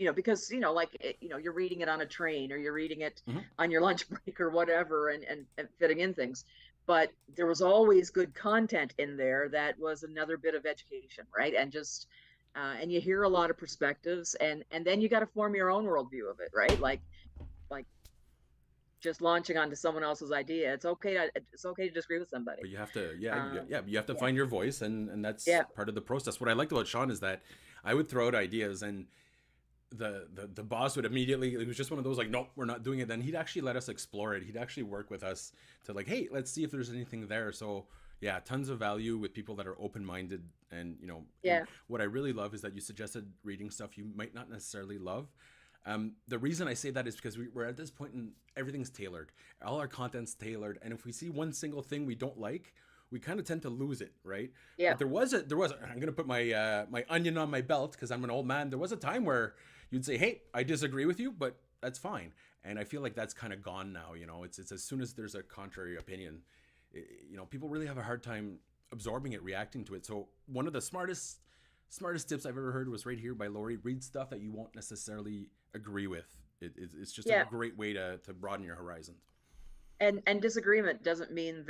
[SPEAKER 2] because you're reading it on a train, or you're reading it on your lunch break or whatever, and fitting in things, but there was always good content in there that was another bit of education, right? And just and you hear a lot of perspectives, and then you got to form your own worldview of it, right? Like just launching onto someone else's idea. It's okay to disagree with somebody,
[SPEAKER 1] but you have to you have to find your voice, and that's part of the process. What I liked about Sean is that I would throw out ideas, and the boss would immediately, it was just one of those, like, nope, we're not doing it. Then he'd actually let us explore it. He'd actually work with us to, like, hey, let's see if there's anything there. So yeah, tons of value with people that are open-minded. And and what I really love is that you suggested reading stuff you might not necessarily love. The reason I say that is because we're at this point and everything's tailored. All our content's tailored. And if we see one single thing we don't like, we kind of tend to lose it, right?
[SPEAKER 2] Yeah.
[SPEAKER 1] But I'm going to put my my onion on my belt because I'm an old man. There was a time where you'd say, hey, I disagree with you, but that's fine. And I feel like that's kind of gone now. It's as soon as there's a contrary opinion, people really have a hard time absorbing it, reacting to it. So one of the smartest tips I've ever heard was right here by Lori. Read stuff that you won't necessarily agree with. It's just a great way to broaden your horizons.
[SPEAKER 2] And disagreement doesn't mean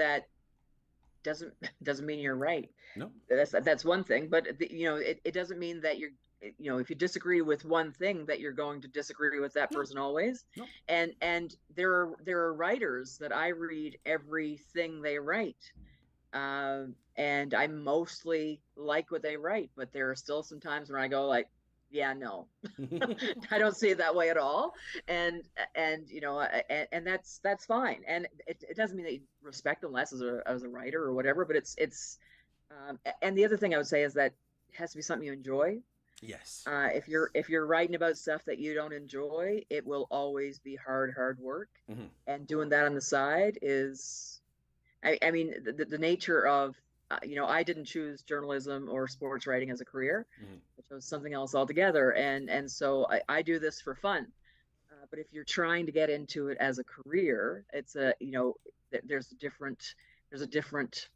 [SPEAKER 2] you're right.
[SPEAKER 1] No,
[SPEAKER 2] that's one thing, but it doesn't mean that you're, if you disagree with one thing that you're going to disagree with that person always.
[SPEAKER 1] No.
[SPEAKER 2] And there are writers that I read everything they write. And I mostly like what they write, but there are still some times when I go like, yeah, no, I don't see it that way at all. And that's fine. And it doesn't mean that you respect them less as a writer or whatever, but and the other thing I would say is that it has to be something you enjoy.
[SPEAKER 1] Yes.
[SPEAKER 2] If you're writing about stuff that you don't enjoy, it will always be hard work.
[SPEAKER 1] Mm-hmm.
[SPEAKER 2] And doing that on the side is, I mean, the nature of, I didn't choose journalism or sports writing as a career.
[SPEAKER 1] Mm-hmm.
[SPEAKER 2] I chose something else altogether. And so I do this for fun. But if you're trying to get into it as a career, it's there's a different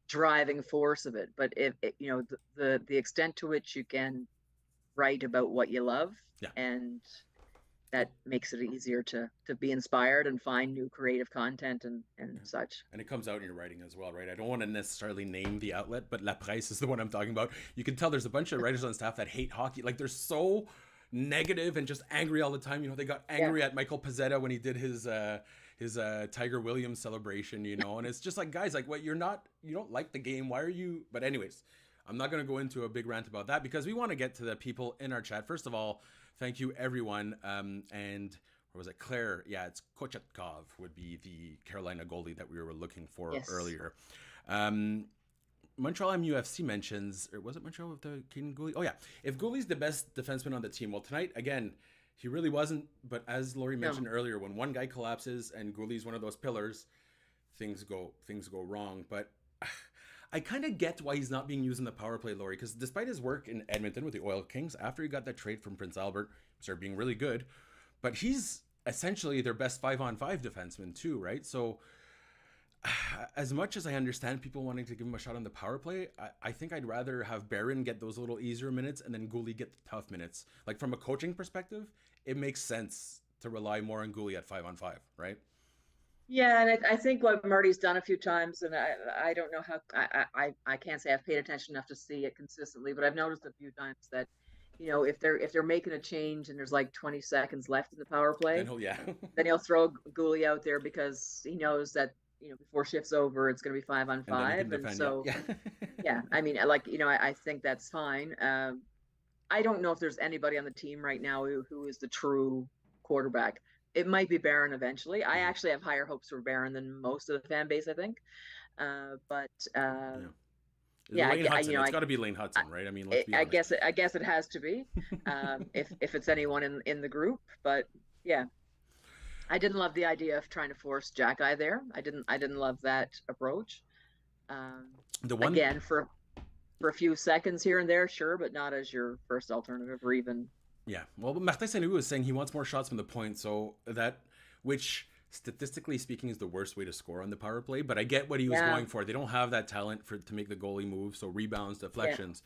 [SPEAKER 2] driving force of it. But if the extent to which you can write about what you love, and that makes it easier to be inspired and find new creative content and such.
[SPEAKER 1] And it comes out in your writing as well, right? I don't want to necessarily name the outlet, but La Presse is the one I'm talking about. You can tell there's a bunch of writers on staff that hate hockey. Like, they're so negative and just angry all the time. They got angry at Michael Pezzetta when he did his Tiger Williams celebration, and it's just like, guys, like, what, you don't like the game. Why are you? But anyways, I'm not going to go into a big rant about that because we want to get to the people in our chat. First of all, thank you, everyone. And where was it? Claire. Yeah, it's Kochetkov would be the Carolina goalie that we were looking for earlier. Montreal MUFC mentions, or was it Montreal with the Canadian goalie? Oh, yeah. If goalie's the best defenseman on the team, well, tonight, again, he really wasn't. But as Lori mentioned earlier, when one guy collapses and goalie's one of those pillars, things go wrong. But I kind of get why he's not being used in the power play, Lori, because despite his work in Edmonton with the Oil Kings, after he got that trade from Prince Albert, he started being really good. But he's essentially their best 5-on-5 defenseman too, right? So as much as I understand people wanting to give him a shot on the power play, I think I'd rather have Barron get those little easier minutes and then Goulet get the tough minutes. Like, from a coaching perspective, it makes sense to rely more on Goulet at 5-on-5, right?
[SPEAKER 2] Yeah, and I think what Marty's done a few times, and I don't know how, I can't say I've paid attention enough to see it consistently, but I've noticed a few times that, if they're making a change and there's like 20 seconds left in the power play, then he'll throw Goulet out there because he knows that, before shift's over, it's going to be 5-on-5. And so, I mean, like, I think that's fine. I don't know if there's anybody on the team right now who is the true quarterback. It might be Barron eventually. I actually have higher hopes for Barron than most of the fan base, I think.
[SPEAKER 1] Lane Hudson. It's got to be Lane Hudson, right? I mean, let's be honest.
[SPEAKER 2] I guess it has to be, if it's anyone in the group. But yeah, I didn't love the idea of trying to force Jack-Eye there. I didn't love that approach. Again, for a few seconds here and there, sure, but not as your first alternative or even.
[SPEAKER 1] Yeah, well, Martin Saint-Louis was saying he wants more shots from the point, so which statistically speaking is the worst way to score on the power play, but I get what he was going for. They don't have that talent to make the goalie move, so rebounds, deflections.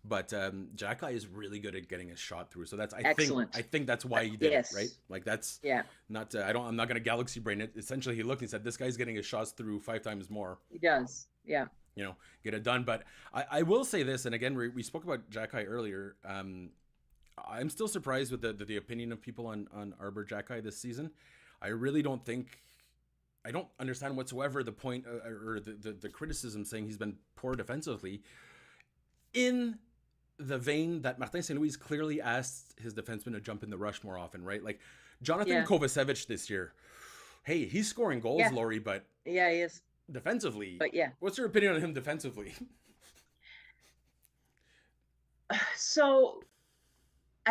[SPEAKER 1] But Jack-Eye is really good at getting a shot through, so that's I think that's why he did it, right? Like, that's not I'm not gonna galaxy brain it. Essentially, he looked and said, this guy's getting his shots through 5 times more.
[SPEAKER 2] He does,
[SPEAKER 1] get it done. But I will say this, and again, we spoke about Jack-Eye earlier. I'm still surprised with the opinion of people on Arbor Jack-Eye this season. I really don't I don't understand whatsoever the point or the criticism saying he's been poor defensively, in the vein that Martin St. Louis clearly asked his defensemen to jump in the rush more often, right? Like Jonathan Kovacevic this year. Hey, he's scoring goals, Lori, but
[SPEAKER 2] he is
[SPEAKER 1] defensively.
[SPEAKER 2] But
[SPEAKER 1] what's your opinion on him defensively?
[SPEAKER 2] So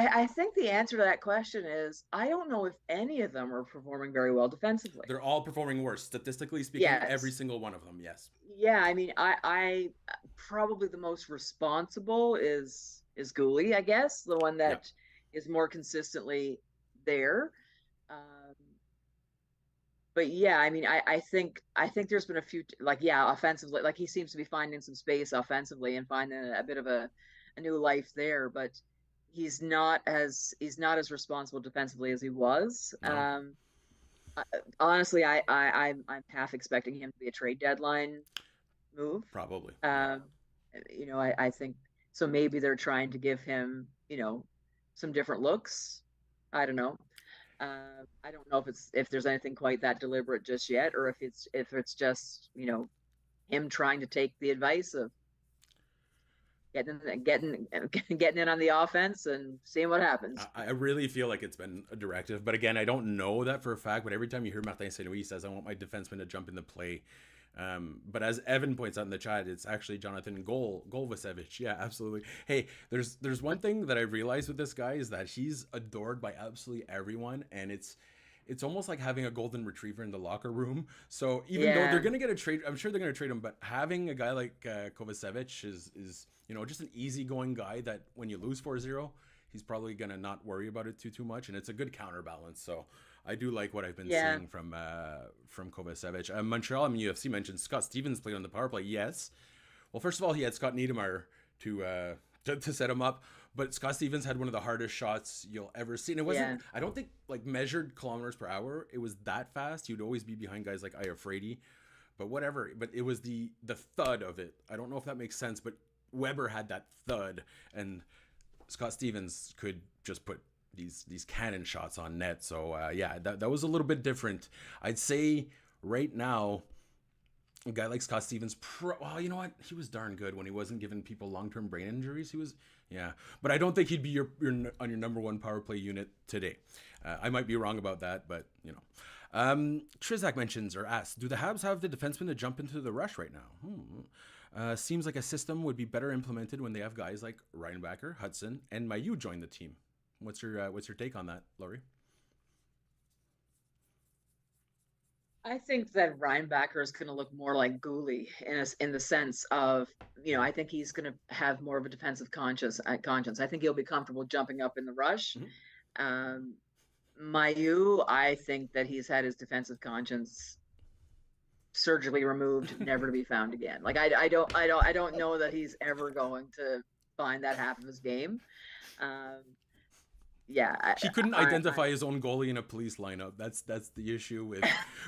[SPEAKER 2] I think the answer to that question is I don't know if any of them are performing very well defensively.
[SPEAKER 1] They're all performing worse, statistically speaking. Every
[SPEAKER 2] Yes.
[SPEAKER 1] single one of them. Yes.
[SPEAKER 2] Yeah, I mean, I probably the most responsible is Gooley, I guess, the one
[SPEAKER 1] Yep.
[SPEAKER 2] that is more consistently there. Um, but yeah, I mean, I think there's been a few like yeah, offensively, like he seems to be finding some space offensively and finding a bit of a new life there, but he's not as responsible defensively as he was.
[SPEAKER 1] No.
[SPEAKER 2] Honestly, I'm half expecting him to be a trade deadline move.
[SPEAKER 1] Probably. Yeah.
[SPEAKER 2] Um, I think so. Maybe they're trying to give him, some different looks. I don't know. I don't know if there's anything quite that deliberate just yet, or if it's just him trying to take the advice of getting getting in on the offense and seeing what happens.
[SPEAKER 1] I really feel like it's been a directive, but again, I don't know that for a fact. But every time you hear Martin St. Louis, he says, "I want my defenseman to jump in the play." But as Evan points out in the chat, it's actually Jonathan Golvasevich. Yeah, absolutely. Hey, there's one thing that I realized with this guy is that he's adored by absolutely everyone, and it's almost like having a golden retriever in the locker room. So even though they're
[SPEAKER 2] Yeah,
[SPEAKER 1] gonna get a trade, I'm sure they're gonna trade him. But having a guy like Kovacevic is just an easygoing guy that when you lose 4-0, he's probably gonna not worry about it too much, and it's a good counterbalance. So I do like what I've been
[SPEAKER 2] yeah,
[SPEAKER 1] seeing from Kovacevic. Montreal, I mean, UFC mentioned Scott Stevens played on the power play. Yes. Well, first of all, he had Scott Niedermayer to set him up. But Scott Stevens had one of the hardest shots you'll ever see. And it wasn't,
[SPEAKER 2] yeah,
[SPEAKER 1] I don't think, like measured kilometers per hour, it was that fast. You'd always be behind guys like Iafrady. But whatever. But it was the thud of it. I don't know if that makes sense, but Weber had that thud. And Scott Stevens could just put these cannon shots on net. So yeah, that was a little bit different. I'd say right now, a guy like Scott Stevens, well, you know what? He was darn good when he wasn't giving people long-term brain injuries. He was, yeah. But I don't think he'd be your on your number one power play unit today. I might be wrong about that, but Trizak mentions or asks, do the Habs have the defenseman to jump into the rush right now? Seems like a system would be better implemented when they have guys like Reinbacher, Hudson, and Mailloux join the team. What's your take on that, Lori?
[SPEAKER 2] I think that Reinbacher is going to look more like Gooley in the sense of, I think he's going to have more of a defensive conscience. I think he'll be comfortable jumping up in the rush.
[SPEAKER 1] Mm-hmm.
[SPEAKER 2] Um, Mailloux, I think that he's had his defensive conscience surgically removed, never to be found again. Like I don't know that he's ever going to find that half of his game. Um, yeah,
[SPEAKER 1] He couldn't
[SPEAKER 2] I
[SPEAKER 1] identify his own goalie in a police lineup. That's the issue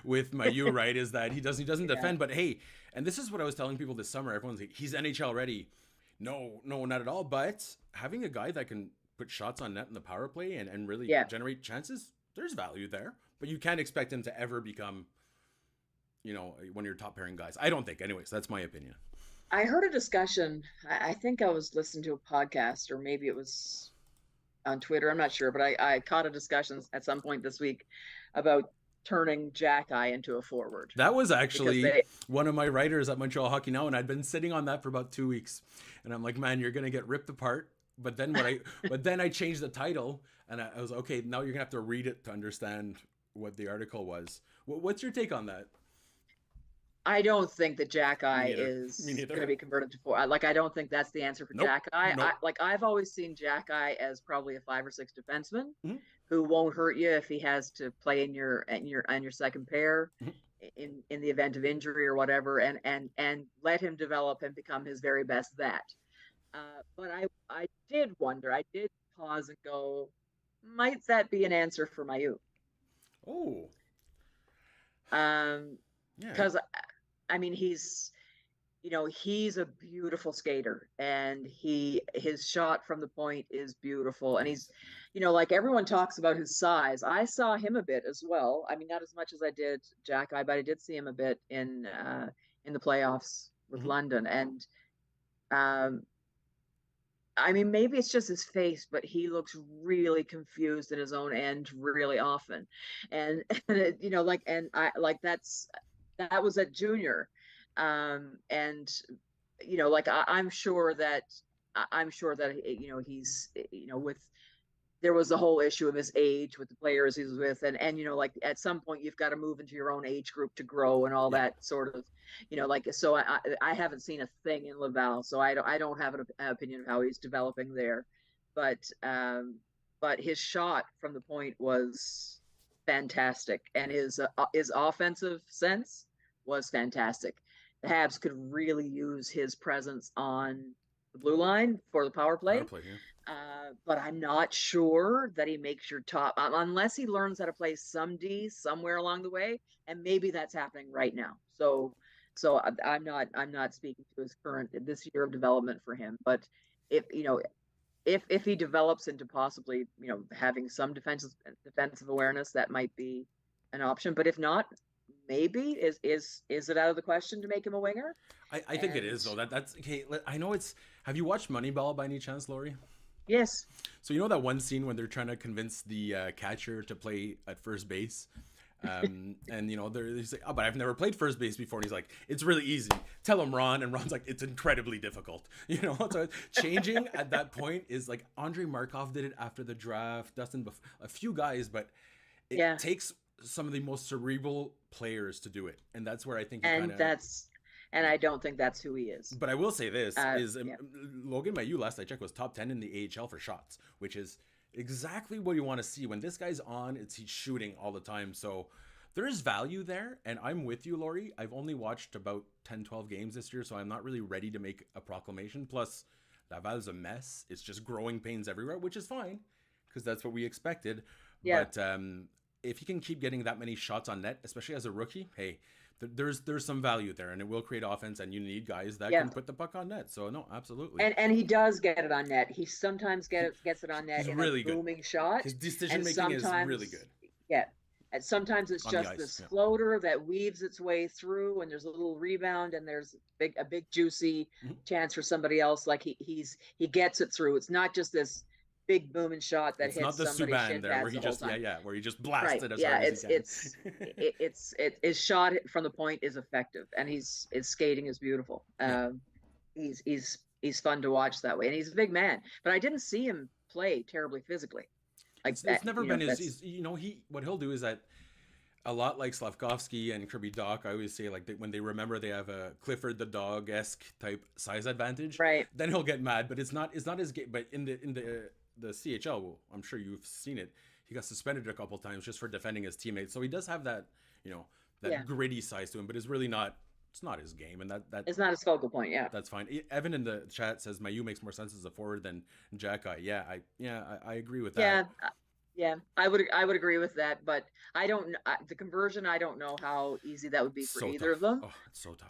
[SPEAKER 1] with Mailloux, right? Is that he doesn't
[SPEAKER 2] yeah,
[SPEAKER 1] defend. But hey, and this is what I was telling people this summer. Everyone's like, he's NHL ready. No, no, not at all. But having a guy that can put shots on net in the power play and really
[SPEAKER 2] yeah.
[SPEAKER 1] generate chances, there's value there. But you can't expect him to ever become, one of your top pairing guys. I don't think. Anyways, that's my opinion.
[SPEAKER 2] I heard a discussion. I think I was listening to a podcast, or maybe it was on Twitter. I'm not sure, but I caught a discussion at some point this week about turning Jack Eye into a forward
[SPEAKER 1] That was
[SPEAKER 2] because
[SPEAKER 1] actually
[SPEAKER 2] they,
[SPEAKER 1] one of my writers at Montreal Hockey Now, and I'd been sitting on that for about 2 weeks, and I'm like, man, you're gonna get ripped apart. But then I changed the title, and I was okay. Now you're gonna have to read it to understand what the article was. What's your take on that?
[SPEAKER 2] I don't think that Jack
[SPEAKER 1] Me
[SPEAKER 2] Eye
[SPEAKER 1] neither. Me
[SPEAKER 2] is going to
[SPEAKER 1] neither.
[SPEAKER 2] be converted to four. Like I don't think that's the answer for
[SPEAKER 1] Nope.
[SPEAKER 2] Jack Eye.
[SPEAKER 1] Nope.
[SPEAKER 2] I've always seen Jack Eye as probably a 5 or 6 defenseman
[SPEAKER 1] Mm-hmm.
[SPEAKER 2] who won't hurt you if he has to play in your second pair
[SPEAKER 1] Mm-hmm.
[SPEAKER 2] in the event of injury or whatever, and let him develop and become his very best that. But I did wonder. I did pause and go, might that be an answer for Mayu?
[SPEAKER 1] Oh,
[SPEAKER 2] Um,
[SPEAKER 1] yeah.
[SPEAKER 2] because I mean he's a beautiful skater, and his shot from the point is beautiful, and he's like everyone talks about his size. I saw him a bit as well. I mean, not as much as I did Jack Eye, but I did see him a bit in the playoffs with
[SPEAKER 1] Mm-hmm.
[SPEAKER 2] London. And um I mean, maybe it's just his face, but he looks really confused in his own end really often. And like, and I like that was at junior. And like I'm sure that he's with there was the whole issue of his age with the players he was with, and like at some point you've got to move into your own age group to grow and all
[SPEAKER 1] Yeah.
[SPEAKER 2] that sort of, like so. I haven't seen a thing in Laval, so I don't have an opinion of how he's developing there, but but his shot from the point was fantastic, and his offensive sense was fantastic. The Habs could really use his presence on the blue line for the power
[SPEAKER 1] Power
[SPEAKER 2] play.
[SPEAKER 1] play here.
[SPEAKER 2] But I'm not sure that he makes your top unless he learns how to play some D somewhere along the way, and maybe that's happening right now. So I'm not speaking to his current this year of development for him, but if if he develops into possibly having some defensive awareness, that might be an option. But if not, maybe is it out of the question to make him a winger?
[SPEAKER 1] I think it is
[SPEAKER 2] And
[SPEAKER 1] though. That's okay. I know it's. Have you watched Moneyball by any chance, Lori?
[SPEAKER 2] yes,
[SPEAKER 1] So you know that one scene when they're trying to convince the catcher to play at first base, and he's like, "Oh, but I've never played first base before." And he's like, "It's really easy. Tell him, Ron." And Ron's like, "It's incredibly difficult." So changing at that point is like Andrei Markov did it after the draft. Dustin, a few guys, but it
[SPEAKER 2] yeah,
[SPEAKER 1] takes some of the most cerebral players to do it, and that's where I think you kind
[SPEAKER 2] and
[SPEAKER 1] of.
[SPEAKER 2] that's and I don't think that's who he is.
[SPEAKER 1] But I will say this is
[SPEAKER 2] Yeah,
[SPEAKER 1] Logan Mailloux last I checked was top 10 in the AHL for shots, which is exactly what you want to see. When this guy's on, he's shooting all the time. So there is value there, and I'm with you, Lori. I've only watched about 10, 12 games this year, so I'm not really ready to make a proclamation. Plus, Laval's a mess. It's just growing pains everywhere, which is fine because that's what we expected.
[SPEAKER 2] yeah,
[SPEAKER 1] But if he can keep getting that many shots on net, especially as a rookie, hey, there's some value there, and it will create offense, and you need guys that
[SPEAKER 2] yeah.
[SPEAKER 1] can put the puck on net. So no, absolutely,
[SPEAKER 2] And he does get it on net. He sometimes gets it on net
[SPEAKER 1] he's
[SPEAKER 2] in a
[SPEAKER 1] really good.
[SPEAKER 2] booming shot,
[SPEAKER 1] His decision
[SPEAKER 2] and
[SPEAKER 1] making is really
[SPEAKER 2] sometimes
[SPEAKER 1] good
[SPEAKER 2] yeah, and sometimes it's
[SPEAKER 1] on the
[SPEAKER 2] just
[SPEAKER 1] ice.
[SPEAKER 2] this
[SPEAKER 1] Yeah.
[SPEAKER 2] floater that weaves its way through, and there's a little rebound, and there's a big juicy
[SPEAKER 1] Mhm.
[SPEAKER 2] chance for somebody else. Like he gets it through. It's not just this big booming shot that
[SPEAKER 1] It's not
[SPEAKER 2] hits
[SPEAKER 1] the
[SPEAKER 2] somebody's
[SPEAKER 1] Subban
[SPEAKER 2] shin
[SPEAKER 1] there where
[SPEAKER 2] pads
[SPEAKER 1] he
[SPEAKER 2] the whole
[SPEAKER 1] just
[SPEAKER 2] time.
[SPEAKER 1] where he just blasts
[SPEAKER 2] Right.
[SPEAKER 1] it as
[SPEAKER 2] Yeah.
[SPEAKER 1] hard as he can.
[SPEAKER 2] His shot from the point is effective, and his skating is beautiful.
[SPEAKER 1] Yeah.
[SPEAKER 2] He's fun to watch that way, and he's a big man. But I didn't see him play terribly physically like
[SPEAKER 1] It's
[SPEAKER 2] that.
[SPEAKER 1] never been
[SPEAKER 2] That's
[SPEAKER 1] he what he'll do is that a lot like Slavkovsky and Kirby Doc, I always say like when they remember they have a Clifford the dog esque type size advantage,
[SPEAKER 2] right.
[SPEAKER 1] then he'll get mad. But it's not as but in the CHL, I'm sure you've seen it. He got suspended a couple times just for defending his teammates, so he does have that that
[SPEAKER 2] Yeah.
[SPEAKER 1] gritty size to him. But it's not his game, and that
[SPEAKER 2] It's not his focal point. Yeah.
[SPEAKER 1] that's fine. Evan in the chat says Mayu makes more sense as a forward than Jack Eye. I agree with that.
[SPEAKER 2] Yeah. Yeah. I would agree with that, but I don't the conversion. I don't know how easy that would be for
[SPEAKER 1] So
[SPEAKER 2] either of
[SPEAKER 1] tough.
[SPEAKER 2] them.
[SPEAKER 1] Oh, it's so tough.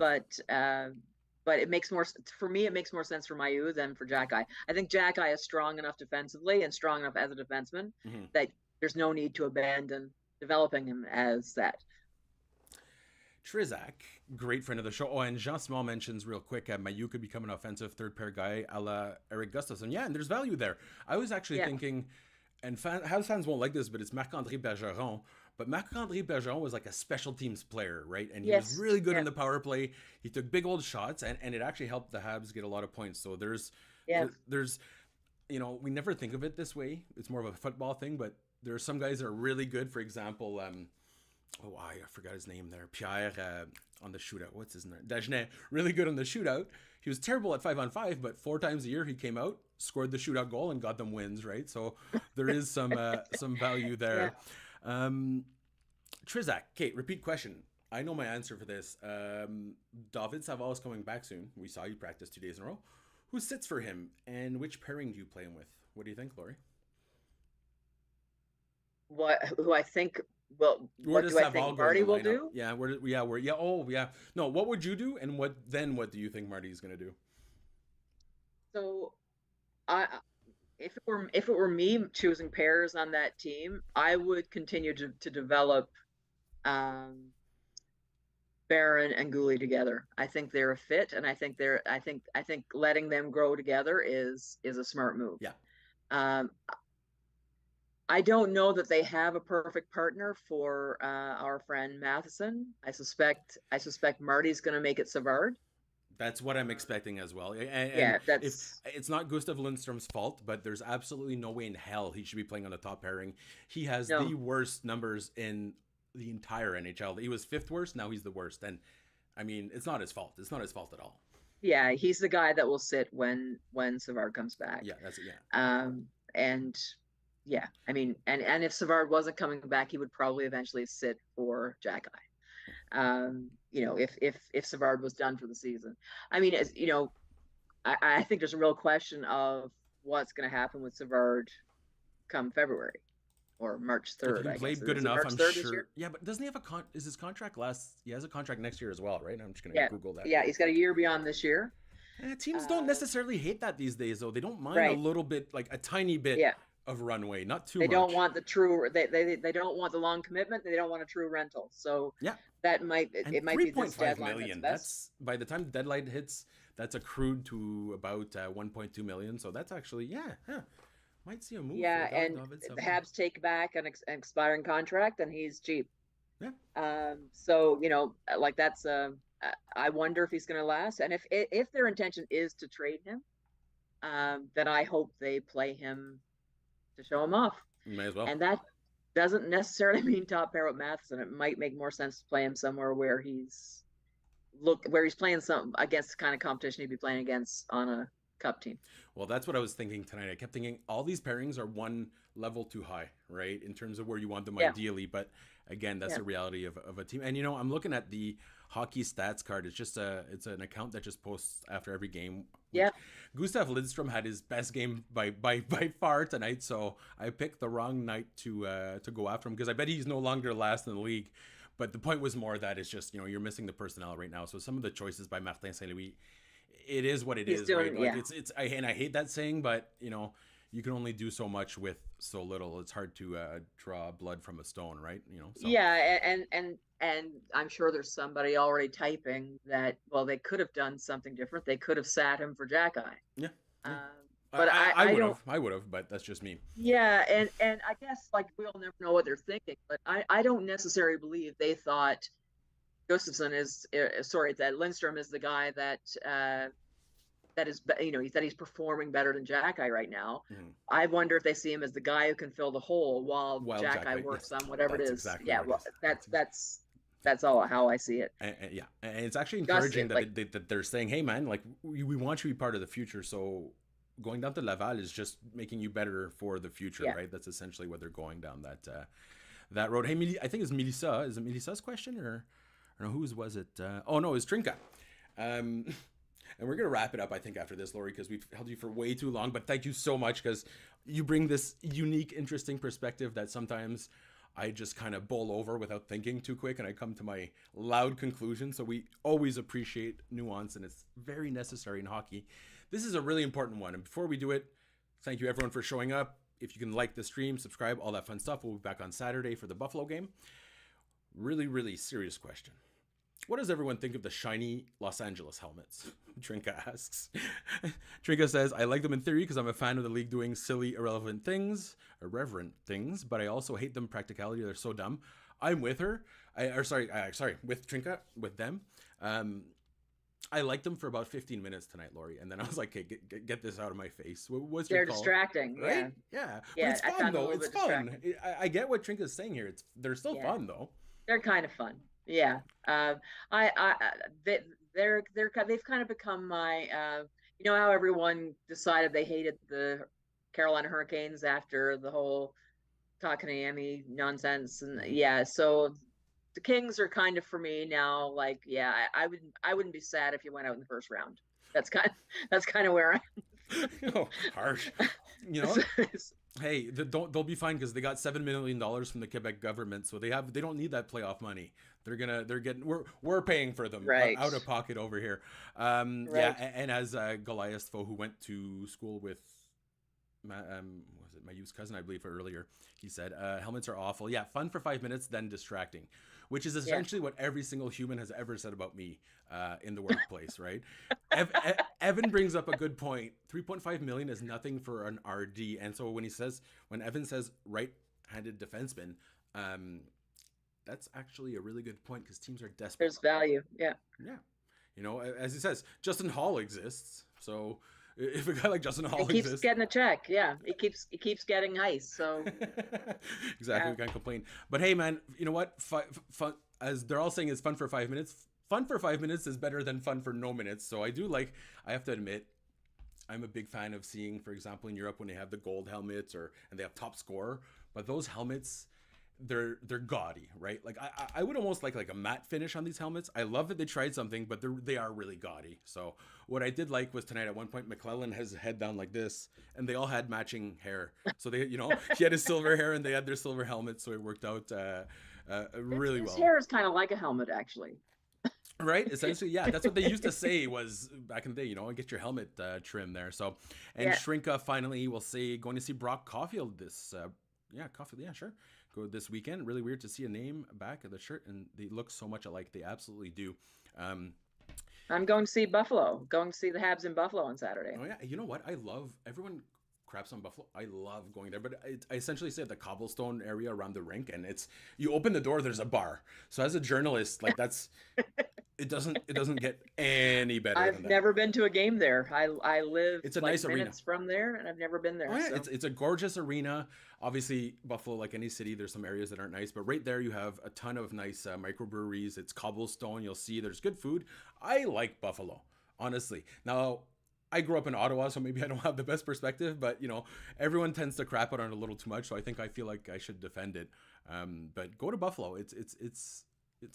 [SPEAKER 2] But it makes more for me. It makes more sense for Mayu than for Jack Eye. I think Jack Eye is strong enough defensively and strong enough as a defenseman
[SPEAKER 1] Mhm.
[SPEAKER 2] that there's no need to abandon developing him as that.
[SPEAKER 1] Trizak, great friend of the show. Oh, and Jean Simon mentions real quick, Mayu could become an offensive third pair guy a la Eric Gustafsson. Yeah, and there's value there. I was actually
[SPEAKER 2] Yeah.
[SPEAKER 1] thinking, and Habs fans won't like this, but it's Marc-André Bergeron. But Marc-André Bergeron was like a special teams player, right? And he was
[SPEAKER 2] Yes.
[SPEAKER 1] really good
[SPEAKER 2] Yeah.
[SPEAKER 1] in the power play. He took big old shots, and it actually helped the Habs get a lot of points. So
[SPEAKER 2] Yeah.
[SPEAKER 1] there's we never think of it this way. It's more of a football thing, but there are some guys that are really good. For example, I forgot his name there. Pierre on the shootout. What's his name? Dagenet. Really good on the shootout. He was terrible at 5-on-5, but 4 times a year he came out, scored the shootout goal, and got them wins. Right. So there is some value there. Trizak. Okay. Repeat question. I know my answer for this. David Savard is coming back soon. We saw you practice 2 days in a row. Who sits for him, and which pairing do you play him with? What do you think, Lori?
[SPEAKER 2] Who I think what do I think Marty will do?
[SPEAKER 1] Yeah, No, what would you do, and what do you think Marty's gonna do?
[SPEAKER 2] So I if it were me choosing pairs on that team, I would continue to develop Barron and Gooley together. I think they're a fit, and I think letting them grow together is a smart move.
[SPEAKER 1] Yeah.
[SPEAKER 2] I don't know that they have a perfect partner for our friend Matheson. I suspect Marty's going to make it Savard.
[SPEAKER 1] That's what I'm expecting as well. And
[SPEAKER 2] Yeah,
[SPEAKER 1] if
[SPEAKER 2] that's
[SPEAKER 1] it's not Gustav Lindstrom's fault, but there's absolutely no way in hell he should be playing on the top pairing. He has the
[SPEAKER 2] no.
[SPEAKER 1] worst numbers in the entire NHL. He was fifth worst. Now he's the worst. And I mean, it's not his fault. It's not his fault at all.
[SPEAKER 2] Yeah, he's the guy that will sit when Savard comes back.
[SPEAKER 1] Yeah, that's it. Yeah.
[SPEAKER 2] And yeah, I mean, and if Savard wasn't coming back, he would probably eventually sit for Jack Eye. If Savard was done for the season. I mean, as you know, I think there's a real question of what's going to happen with Savard come February or March
[SPEAKER 1] If
[SPEAKER 2] 3rd,
[SPEAKER 1] he
[SPEAKER 2] I guess.
[SPEAKER 1] played good
[SPEAKER 2] Is it
[SPEAKER 1] enough,
[SPEAKER 2] March
[SPEAKER 1] I'm
[SPEAKER 2] 3rd this
[SPEAKER 1] sure.
[SPEAKER 2] year?
[SPEAKER 1] Yeah, but doesn't he have a is his contract last? He has a contract next year as well, right? I'm just gonna
[SPEAKER 2] Yeah.
[SPEAKER 1] Google that.
[SPEAKER 2] Yeah,
[SPEAKER 1] Real
[SPEAKER 2] he's got a
[SPEAKER 1] quick.
[SPEAKER 2] year beyond this year.
[SPEAKER 1] Teams don't
[SPEAKER 2] Uh,
[SPEAKER 1] necessarily hate that these days, though. They don't mind a
[SPEAKER 2] right.
[SPEAKER 1] little bit, like a tiny bit
[SPEAKER 2] Yeah.
[SPEAKER 1] of runway, not too
[SPEAKER 2] They don't
[SPEAKER 1] much.
[SPEAKER 2] want the true they don't want the long commitment, they don't want a true rental. So
[SPEAKER 1] Yeah,
[SPEAKER 2] that might
[SPEAKER 1] and
[SPEAKER 2] it might be this
[SPEAKER 1] 3.5
[SPEAKER 2] deadline that's
[SPEAKER 1] million.
[SPEAKER 2] best.
[SPEAKER 1] That's by the time the deadline hits, that's accrued to about 1.2 million. So that's actually yeah. Might see a move.
[SPEAKER 2] Yeah,
[SPEAKER 1] For
[SPEAKER 2] and
[SPEAKER 1] David
[SPEAKER 2] the
[SPEAKER 1] Savard.
[SPEAKER 2] Habs take back an expiring contract, and he's cheap.
[SPEAKER 1] Yeah.
[SPEAKER 2] So like that's I wonder if he's going to last, and if their intention is to trade him, then I hope they play him to show him off,
[SPEAKER 1] May as well.
[SPEAKER 2] and that doesn't necessarily mean top pair with Matheson. It might make more sense to play him somewhere where he's playing some against the kind of competition he'd be playing against on a cup team.
[SPEAKER 1] Well, that's what I was thinking tonight. I kept thinking all these pairings are one level too high, right? In terms of where you want them
[SPEAKER 2] Yeah.
[SPEAKER 1] ideally. But again, that's
[SPEAKER 2] Yeah.
[SPEAKER 1] the reality of a team. And I'm looking at the hockey stats card. It's an account that just posts after every game.
[SPEAKER 2] Yeah.
[SPEAKER 1] Gustav Lindstrom had his best game by far tonight, so I picked the wrong night to go after him because I bet he's no longer last in the league. But the point was more that it's just you're missing the personnel right now. So some of the choices by Martin Saint Louis, it is what it
[SPEAKER 2] He's
[SPEAKER 1] is,
[SPEAKER 2] doing-
[SPEAKER 1] right? Like
[SPEAKER 2] yeah.
[SPEAKER 1] it's and I hate that saying, but you can only do so much with so little. It's hard to draw blood from a stone, right? So.
[SPEAKER 2] Yeah, and I'm sure there's somebody already typing that. Well, they could have done something different. They could have sat him for Jack Eye.
[SPEAKER 1] Yeah.
[SPEAKER 2] But
[SPEAKER 1] I
[SPEAKER 2] don't.
[SPEAKER 1] would have, but that's just me.
[SPEAKER 2] Yeah, and I guess like we'll never know what they're thinking. But I don't necessarily believe they thought Gustafsson that Lindstrom is the guy that he's performing better than Jack Eye right now.
[SPEAKER 1] Mm-hmm.
[SPEAKER 2] I wonder if they see him as the guy who can fill the hole while Jack Eye works on whatever it is.
[SPEAKER 1] Exactly
[SPEAKER 2] yeah, well, that's all how I see it.
[SPEAKER 1] And it's actually encouraging that they're saying, "Hey, man, like we want you to be part of the future." So going down to Laval is just making you better for the future, right? That's essentially what they're going down that road. Hey, I think it's Melissa. Is it Melissa's question or no? Whose was it? Oh no, it's Trinka. And we're going to wrap it up, I think, after this, Lori, because we've held you for way too long. But thank you so much because you bring this unique, interesting perspective that sometimes I just kind of bowl over without thinking too quick and I come to my loud conclusion. So we always appreciate nuance and it's very necessary in hockey. This is a really important one. And before we do it, thank you everyone for showing up. If you can like the stream, subscribe, all that fun stuff. We'll be back on Saturday for the Buffalo game. Really, really serious question. What does everyone think of the shiny Los Angeles helmets? Trinka asks. Trinka says, I like them in theory because I'm a fan of the league doing silly, irrelevant things, irreverent things, but I also hate them practicality. They're so dumb. I'm with her. With Trinka, with them. I liked them for about 15 minutes tonight, Lori. And then I was like, okay, get this out of my face. What's your call?
[SPEAKER 2] They're distracting.
[SPEAKER 1] Right? Yeah. But it's fun, though. It's fun. I get what Trinka's saying here. They're still fun, though.
[SPEAKER 2] They're kind of fun. Yeah. They've kind of become my, how everyone decided they hated the Carolina Hurricanes after the whole Takayama nonsense. And so the Kings are kind of for me now. Like, I wouldn't be sad if you went out in the first round. That's kind of where I'm.
[SPEAKER 1] Harsh. Hey, they'll be fine because they got $7 million from the Quebec government, so they don't need that playoff money. We're paying for them out of pocket over here. Right. Yeah, and as Goliath Foe, who went to school with my youth cousin, I believe, earlier, he said helmets are awful. Yeah, fun for 5 minutes, then distracting, which is essentially what every single human has ever said about me in the workplace, right? Evan brings up a good point. 3.5 million is nothing for an RD, and so when Evan says right-handed defenseman, that's actually a really good point because teams are desperate.
[SPEAKER 2] There's value, yeah.
[SPEAKER 1] You know, as he says, Justin Hall exists. So if a guy like Justin Hall
[SPEAKER 2] He keeps
[SPEAKER 1] exists,
[SPEAKER 2] getting a check. Yeah, he keeps getting ice. So
[SPEAKER 1] exactly,
[SPEAKER 2] yeah,
[SPEAKER 1] we can't complain. But hey, man, you know what? Fun, as they're all saying, it's fun for 5 minutes. Fun for 5 minutes is better than fun for no minutes. So I do like. I have to admit, I'm a big fan of seeing, for example, in Europe when they have the gold helmets and they have top scorer, but those helmets, they're gaudy, right? Like I would almost like a matte finish on these helmets. I love that they tried something, but they are really gaudy. So what I did like was tonight at one point McClellan has his head down like this, and they all had matching hair. So they, he had his silver hair and they had their silver helmets, so it worked out really
[SPEAKER 2] his
[SPEAKER 1] well.
[SPEAKER 2] hair is kind of like a helmet, actually.
[SPEAKER 1] Right, essentially, yeah, that's what they used to say was back in the day, get your helmet trim there. So, and
[SPEAKER 2] Yeah,
[SPEAKER 1] Shrinka finally will say going to see Brock Caulfield this Caulfield, yeah, sure, go this weekend. Really weird to see a name back of the shirt, and they look so much alike. They absolutely do. um
[SPEAKER 2] I'm going to see Buffalo. Going to see the Habs in Buffalo on Saturday.
[SPEAKER 1] oh yeah, you know what, I love everyone craps on Buffalo. I love going there, but I essentially say the cobblestone area around the rink, and it's, you open the door, there's a bar. So as a journalist, like, that's, it doesn't get any better than
[SPEAKER 2] I've
[SPEAKER 1] that.
[SPEAKER 2] never been to a game there. I live
[SPEAKER 1] It's a
[SPEAKER 2] like
[SPEAKER 1] nice arena.
[SPEAKER 2] minutes from there, and I've never been
[SPEAKER 1] Oh
[SPEAKER 2] there.
[SPEAKER 1] yeah,
[SPEAKER 2] So
[SPEAKER 1] it's a gorgeous arena. Obviously, Buffalo, like any city, there's some areas that aren't nice, but right there you have a ton of nice microbreweries. It's cobblestone. You'll see there's good food. I like Buffalo, honestly. Now, I grew up in Ottawa, so maybe I don't have the best perspective, but everyone tends to crap it on it a little too much. So I feel like I should defend it. But go to Buffalo. It's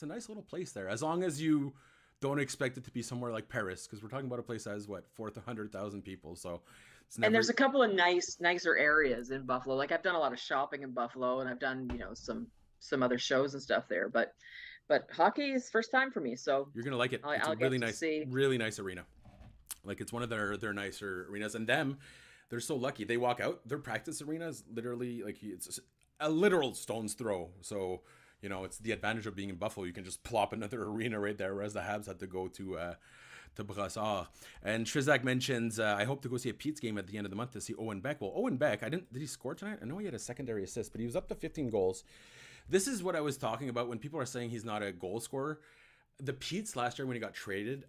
[SPEAKER 1] a nice little place there, as long as you don't expect it to be somewhere like Paris, because we're talking about a place that has what, 400,000 people. So it's
[SPEAKER 2] and
[SPEAKER 1] never.
[SPEAKER 2] there's a couple of nicer areas in Buffalo. Like I've done a lot of shopping in Buffalo, and I've done some other shows and stuff there. But hockey is first time for me, so
[SPEAKER 1] You're gonna like it. It's a
[SPEAKER 2] I'll get to see.
[SPEAKER 1] really nice arena. Like, it's one of their nicer arenas, and they're so lucky. They walk out. Their practice arena is literally like, it's a literal stone's throw. So it's the advantage of being in Buffalo. You can just plop another arena right there, whereas the Habs had to go to Brassard. And Trizak mentions, I hope to go see a Pete's game at the end of the month to see Owen Beck. Well, Owen Beck, did he score tonight? I know he had a secondary assist, but he was up to 15 goals. This is what I was talking about when people are saying he's not a goal scorer. The Pete's last year when he got traded,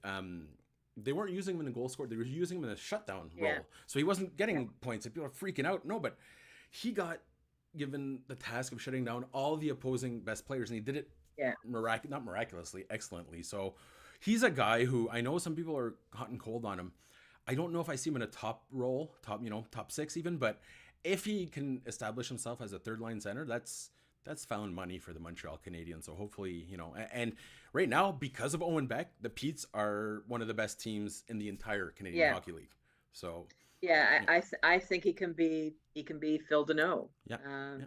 [SPEAKER 1] they weren't using him in the goal score. They were using him in a shutdown role.
[SPEAKER 2] Yeah,
[SPEAKER 1] So he wasn't
[SPEAKER 2] yeah,
[SPEAKER 1] getting points, and people are freaking out. No, but he got given the task of shutting down all the opposing best players, and he did it
[SPEAKER 2] yeah.
[SPEAKER 1] not miraculously, excellently. So he's a guy who, I know some people are hot and cold on him. I don't know if I see him in a top role, top six even, but if he can establish himself as a third line center, that's found money for the Montreal Canadiens. So hopefully, and right now, because of Owen Beck, the Petes are one of the best teams in the entire Canadian
[SPEAKER 2] Yeah.
[SPEAKER 1] Hockey League. So
[SPEAKER 2] Yeah,
[SPEAKER 1] yeah,
[SPEAKER 2] I think he can be Phil Deneau.
[SPEAKER 1] yeah,
[SPEAKER 2] Um,
[SPEAKER 1] yeah.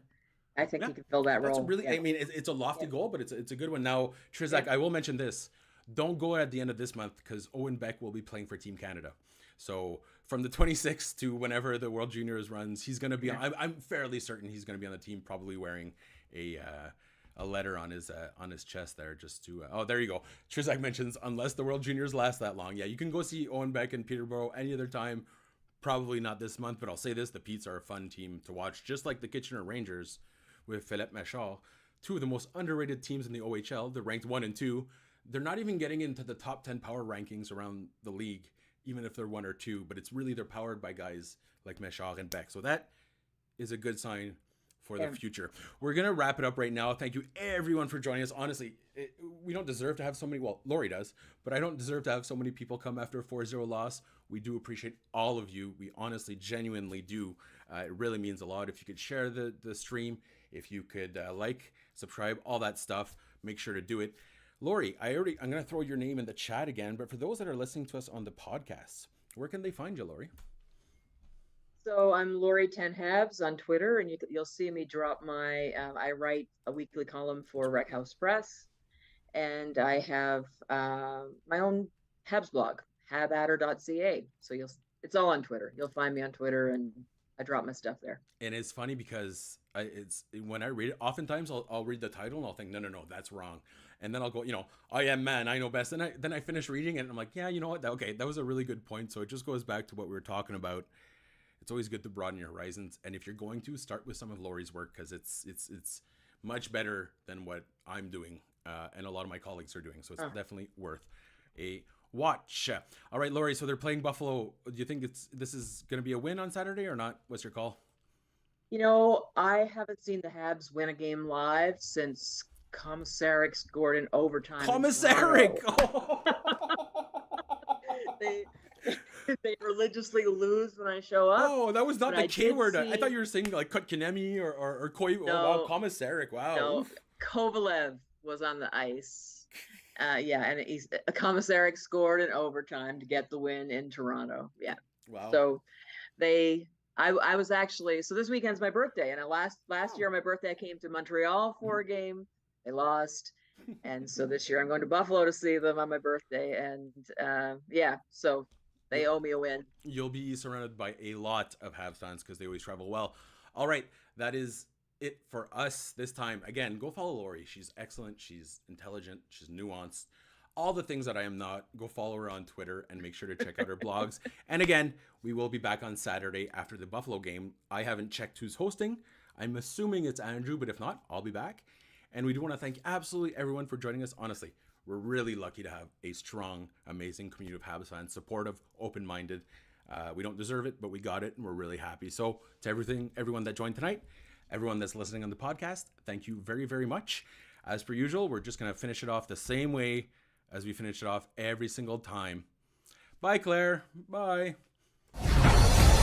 [SPEAKER 2] I think
[SPEAKER 1] Yeah,
[SPEAKER 2] he can fill that
[SPEAKER 1] that's a
[SPEAKER 2] role.
[SPEAKER 1] really.
[SPEAKER 2] Yeah,
[SPEAKER 1] I mean, it's a lofty
[SPEAKER 2] yeah,
[SPEAKER 1] goal, but it's a good one. Now,
[SPEAKER 2] yeah,
[SPEAKER 1] Trizak, I will mention this: don't go at the end of this month, because Owen Beck will be playing for Team Canada. So from the 26th to whenever the World Juniors runs, he's going to be.
[SPEAKER 2] yeah.
[SPEAKER 1] I'm fairly certain he's going to be on the team, probably wearing a letter on his chest there, just to. Oh, there you go. Trizak mentions, unless the World Juniors last that long, yeah, you can go see Owen Beck in Peterborough any other time. Probably not this month, but I'll say this: the Petes are a fun team to watch, just like the Kitchener Rangers with Philippe Machard, two of the most underrated teams in the OHL. They're ranked 1 and 2. They're not even getting into the top 10 power rankings around the league, even if they're 1 or 2. But it's really, they're powered by guys like Machard and Beck. So that is a good sign for the
[SPEAKER 2] Yeah.
[SPEAKER 1] future. We're gonna wrap it up right now. Thank you everyone for joining us. Honestly, we don't deserve to have so many. Well, Lori does, but I don't deserve to have so many people come after a 4-0 loss. We do appreciate all of you. We honestly, genuinely do. It really means a lot. If you could share the stream, if you could subscribe, all that stuff, make sure to do it. Lori, I'm gonna throw your name in the chat again, but for those that are listening to us on the podcasts, where can they find you, Lori?
[SPEAKER 2] So I'm Lori 10 Habs on Twitter, and you'll see me drop my. I write a weekly column for Rec House Press, and I have my own Habs blog, habatter.ca. So it's all on Twitter. You'll find me on Twitter, and I drop my stuff there.
[SPEAKER 1] And it's funny because it's when I read it, oftentimes I'll read the title and I'll think, no, that's wrong. And then I'll go, I am man, I know best. And then I finish reading it and I'm like, yeah, you know what? Okay, that was a really good point. So it just goes back to what we were talking about. It's always good to broaden your horizons. And if you're going to, start with some of Lori's work, because it's much better than what I'm doing and a lot of my colleagues are doing. So it's definitely worth a watch. All right, Lori, so they're playing Buffalo. Do you think this is going to be a win on Saturday or not? What's your call?
[SPEAKER 2] I haven't seen the Habs win a game live since Komisarek scored in overtime in
[SPEAKER 1] Commissaric!
[SPEAKER 2] Toronto. They they religiously lose when I show up.
[SPEAKER 1] Oh, that was not the K word. I thought
[SPEAKER 2] See,
[SPEAKER 1] you were saying like Kutkanemi or Koi. Oh, wow,
[SPEAKER 2] no,
[SPEAKER 1] Commissaric. Wow.
[SPEAKER 2] no,
[SPEAKER 1] Oof.
[SPEAKER 2] Kovalev was on the ice. Yeah, and Komisarek scored in overtime to get the win in Toronto. Yeah,
[SPEAKER 1] Wow.
[SPEAKER 2] so they. I was actually so this weekend's my birthday, and last
[SPEAKER 1] Oh.
[SPEAKER 2] year on my birthday I came to Montreal for a game. They lost, and so this year I'm going to Buffalo to see them on my birthday, and yeah, so they owe me a win.
[SPEAKER 1] You'll be surrounded by a lot of Habs fans because they always travel well. All right, that is it for us this time. Again, go follow Lori. She's excellent. She's intelligent. She's nuanced. All the things that I am not. Go follow her on Twitter and make sure to check out her blogs. And again, we will be back on Saturday after the Buffalo game. I haven't checked who's hosting. I'm assuming it's Andrew, but if not, I'll be back. And we do want to thank absolutely everyone for joining us. Honestly, we're really lucky to have a strong, amazing community of Habs fans, supportive, open-minded. We don't deserve it, but we got it, and we're really happy. So to everyone that joined tonight, everyone that's listening on the podcast, thank you very, very much. As per usual, we're just going to finish it off the same way as we finish it off every single time. Bye, Claire. Bye.